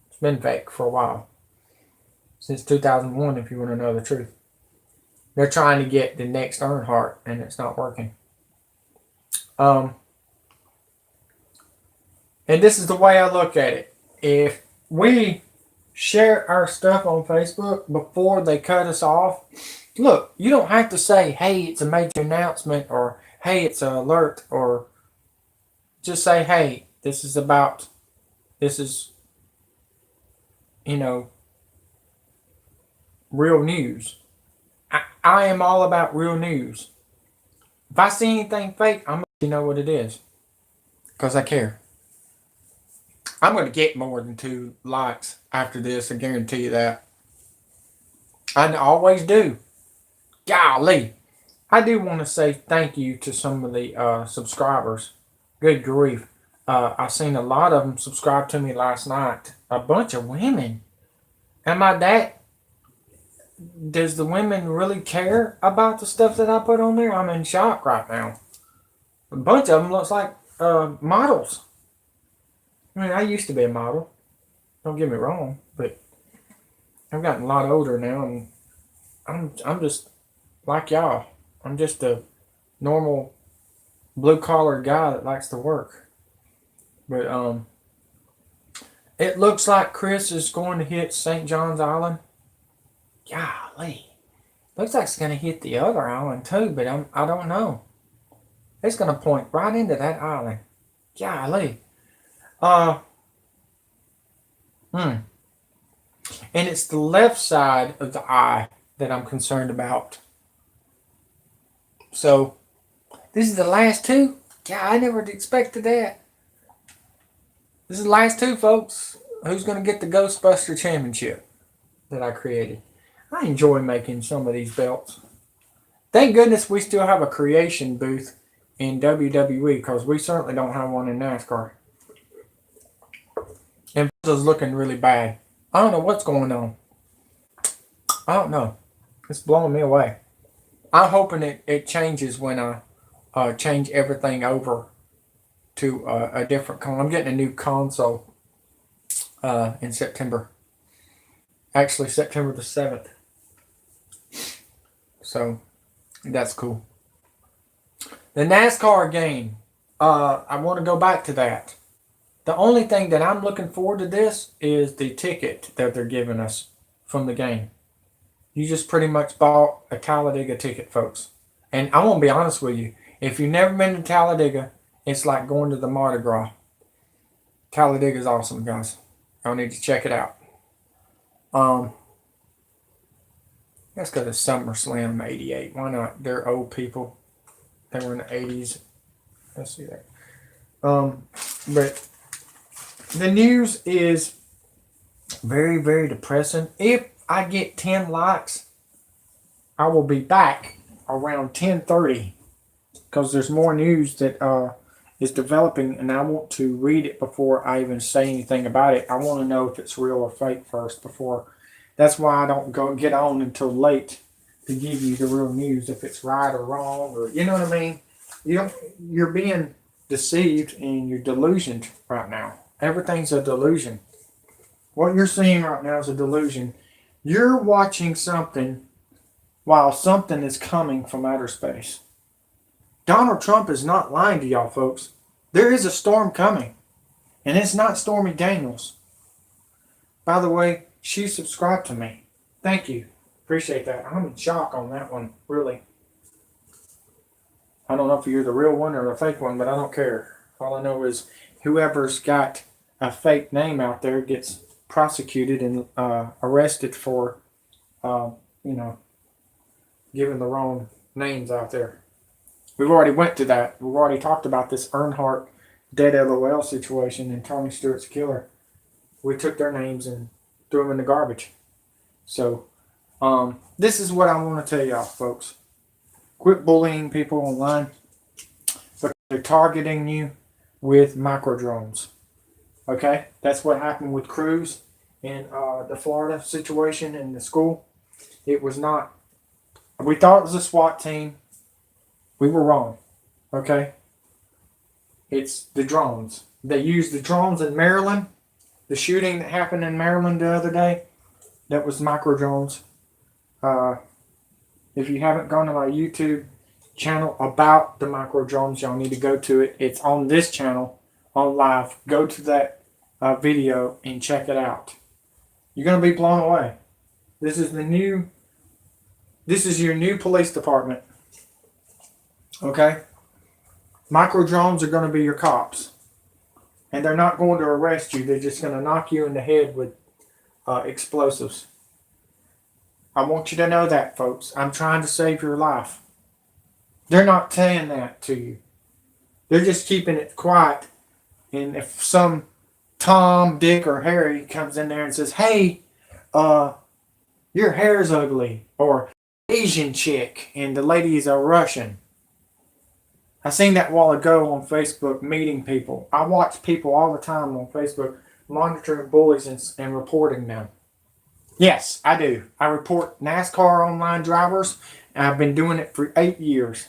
It's been fake for a while. Since 2001, if you want to know the truth. They're trying to get the next Earnhardt, and it's not working. And this is the way I look at it. If we share our stuff on Facebook before they cut us off, look, you don't have to say, hey, it's a major announcement, or hey, it's an alert, or just say, hey, this is, real news. I am all about real news. If I see anything fake, I'm going to let you know what it is. Because I care. I'm going to get more than 2 likes after this. I guarantee you that. I always do. Golly. I do want to say thank you to some of the subscribers. Good grief. I seen a lot of them subscribe to me last night. A bunch of women. Am I that? Does the women really care about the stuff that I put on there? I'm in shock right now. A bunch of them looks like models. I mean, I used to be a model. Don't get me wrong, but I've gotten a lot older now, and I'm just like y'all. I'm just a normal blue collar guy that likes to work. But it looks like Chris is going to hit St. John's Island. Golly. Looks like it's going to hit the other island too, but I don't know. It's going to point right into that island. Golly. And it's the left side of the eye that I'm concerned about. So, this is the last 2? Yeah, I never expected that. This is the last 2, folks. Who's going to get the Ghostbuster Championship that I created? I enjoy making some of these belts. Thank goodness we still have a creation booth in WWE, because we certainly don't have one in NASCAR. And this is looking really bad. I don't know what's going on. I don't know. It's blowing me away. I'm hoping it changes when I change everything over to a different console. I'm getting a new console in September. Actually, September the 7th. So that's cool. The NASCAR game. I want to go back to that. The only thing that I'm looking forward to this is the ticket that they're giving us from the game. You just pretty much bought a Talladega ticket, folks. And I want to be honest with you. If you've never been to Talladega, it's like going to the Mardi Gras. Talladega is awesome, guys. Y'all need to check it out. Let's go to SummerSlam '88. Why not? They're old people. They were in the '80s. Let's see that. But the news is very, very depressing. If I get 10 likes, I will be back around 10:30 because there's more news that is developing, and I want to read it before I even say anything about it. I want to know if it's real or fake first before. That's why I don't go get on until late to give you the real news, if it's right or wrong, or you know what I mean. You're being deceived and you're delusioned right now. Everything's a delusion. What you're seeing right now is a delusion. You're watching something while something is coming from outer space. Donald Trump is not lying to y'all, folks. There is a storm coming, and it's not Stormy Daniels. By the way, she subscribed to me. Thank you. Appreciate that. I'm in shock on that one, really. I don't know if you're the real one or the fake one, but I don't care. All I know is whoever's got a fake name out there gets prosecuted and arrested for, giving the wrong names out there. We've already went to that. We've already talked about this Earnhardt dead LOL situation and Tony Stewart's killer. We took their names and threw them in the garbage. So, this is what I want to tell y'all, folks. Quit bullying people online, but they're targeting you with micro drones. Okay? That's what happened with Cruz in the Florida situation in the school. It was not. We thought it was a SWAT team. We were wrong. Okay? It's the drones. They used the drones in Maryland. The shooting that happened in Maryland the other day, that was micro drones. If you haven't gone to my YouTube channel about the micro drones, y'all need to go to it. It's on this channel, on live. Go to that video and check it out. You're going to be blown away. This is your new police department. Okay? Micro drones are going to be your cops. And they're not going to arrest you. They're just going to knock you in the head with explosives. I want you to know that, folks. I'm trying to save your life. They're not saying that to you. They're just keeping it quiet. And if some Tom, Dick, or Harry comes in there and says, hey, your hair's ugly, or Asian chick, and the lady is a Russian. I seen that a while ago on Facebook, meeting people. I watch people all the time on Facebook monitoring bullies and reporting them. Yes, I do. I report NASCAR online drivers, and I've been doing it for 8 years.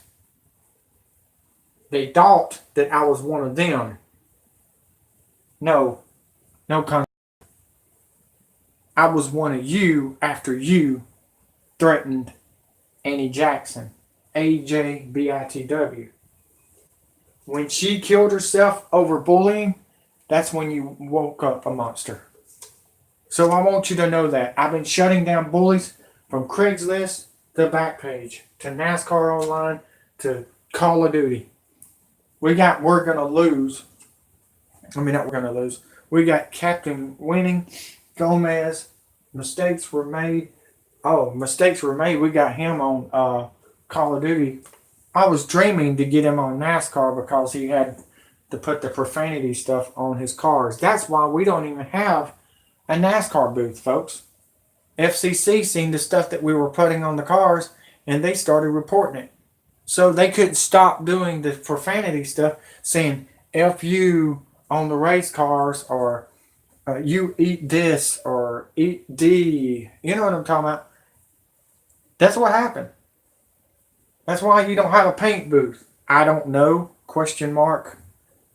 They thought that I was one of them. No concept. I was one of you after you threatened Annie Jackson, AJBITW. When she killed herself over bullying, that's when you woke up a monster. So I want you to know that. I've been shutting down bullies from Craigslist to Backpage to NASCAR Online to Call of Duty. We got We're Gonna Lose. I mean, not We're Gonna Lose. We got Captain Winning, Gomez. Mistakes were made. Oh, mistakes were made. We got him on Call of Duty. I was dreaming to get him on NASCAR because he had to put the profanity stuff on his cars. That's why we don't even have a NASCAR booth, folks. FCC seen the stuff that we were putting on the cars, and they started reporting it. So they couldn't stop doing the profanity stuff, saying F you on the race cars, or you eat this, or eat D. You know what I'm talking about? That's what happened. That's why you don't have a paint booth. I don't know, question mark.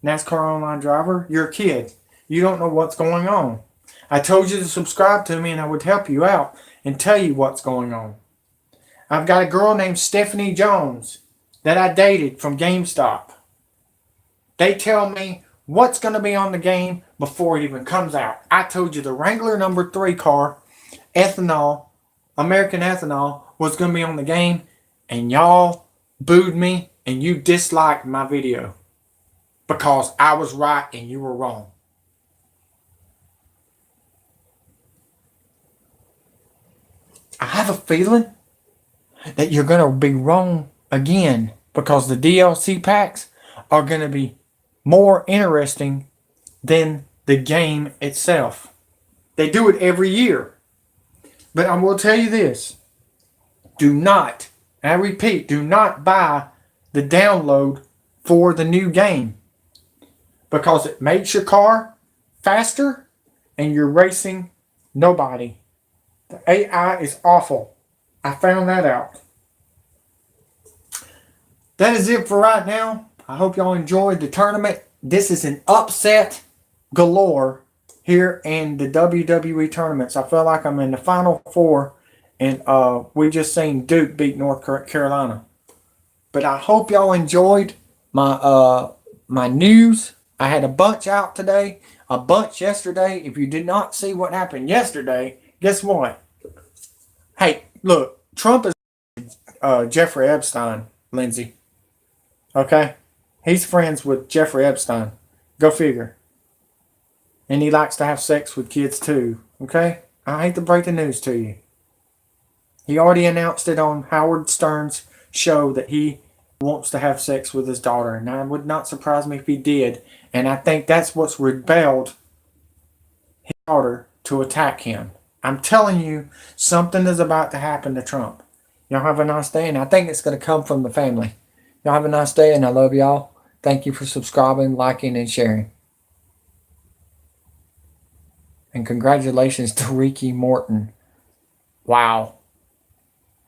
NASCAR online driver, you're a kid. You don't know what's going on. I told you to subscribe to me and I would help you out and tell you what's going on. I've got a girl named Stephanie Jones that I dated from GameStop. They tell me what's going to be on the game before it even comes out. I told you the Wrangler number 3 car, ethanol, American ethanol, was going to be on the game, and y'all booed me and you disliked my video because I was right and you were wrong. I have a feeling that you're going to be wrong again because the DLC packs are going to be more interesting than the game itself. They do it every year. But I will tell you this. Do not, I repeat, do not buy the download for the new game because it makes your car faster and you're racing nobody. The AI is awful. I found that out. That is it for right now. I hope y'all enjoyed the tournament. This is an upset galore here in the WWE tournaments. I feel like I'm in the Final Four, and we just seen Duke beat North Carolina. But I hope y'all enjoyed my my news. I had a bunch out today, a bunch yesterday. If you did not see what happened yesterday, guess what? Hey, look, Trump is Jeffrey Epstein, Lindsay. Okay? He's friends with Jeffrey Epstein. Go figure. And he likes to have sex with kids too. Okay? I hate to break the news to you. He already announced it on Howard Stern's show that he wants to have sex with his daughter. And it would not surprise me if he did. And I think that's what's rebelled his daughter to attack him. I'm telling you, something is about to happen to Trump. Y'all have a nice day, and I think it's going to come from the family. Y'all have a nice day, and I love y'all. Thank you for subscribing, liking, and sharing. And congratulations to Ricky Morton. Wow.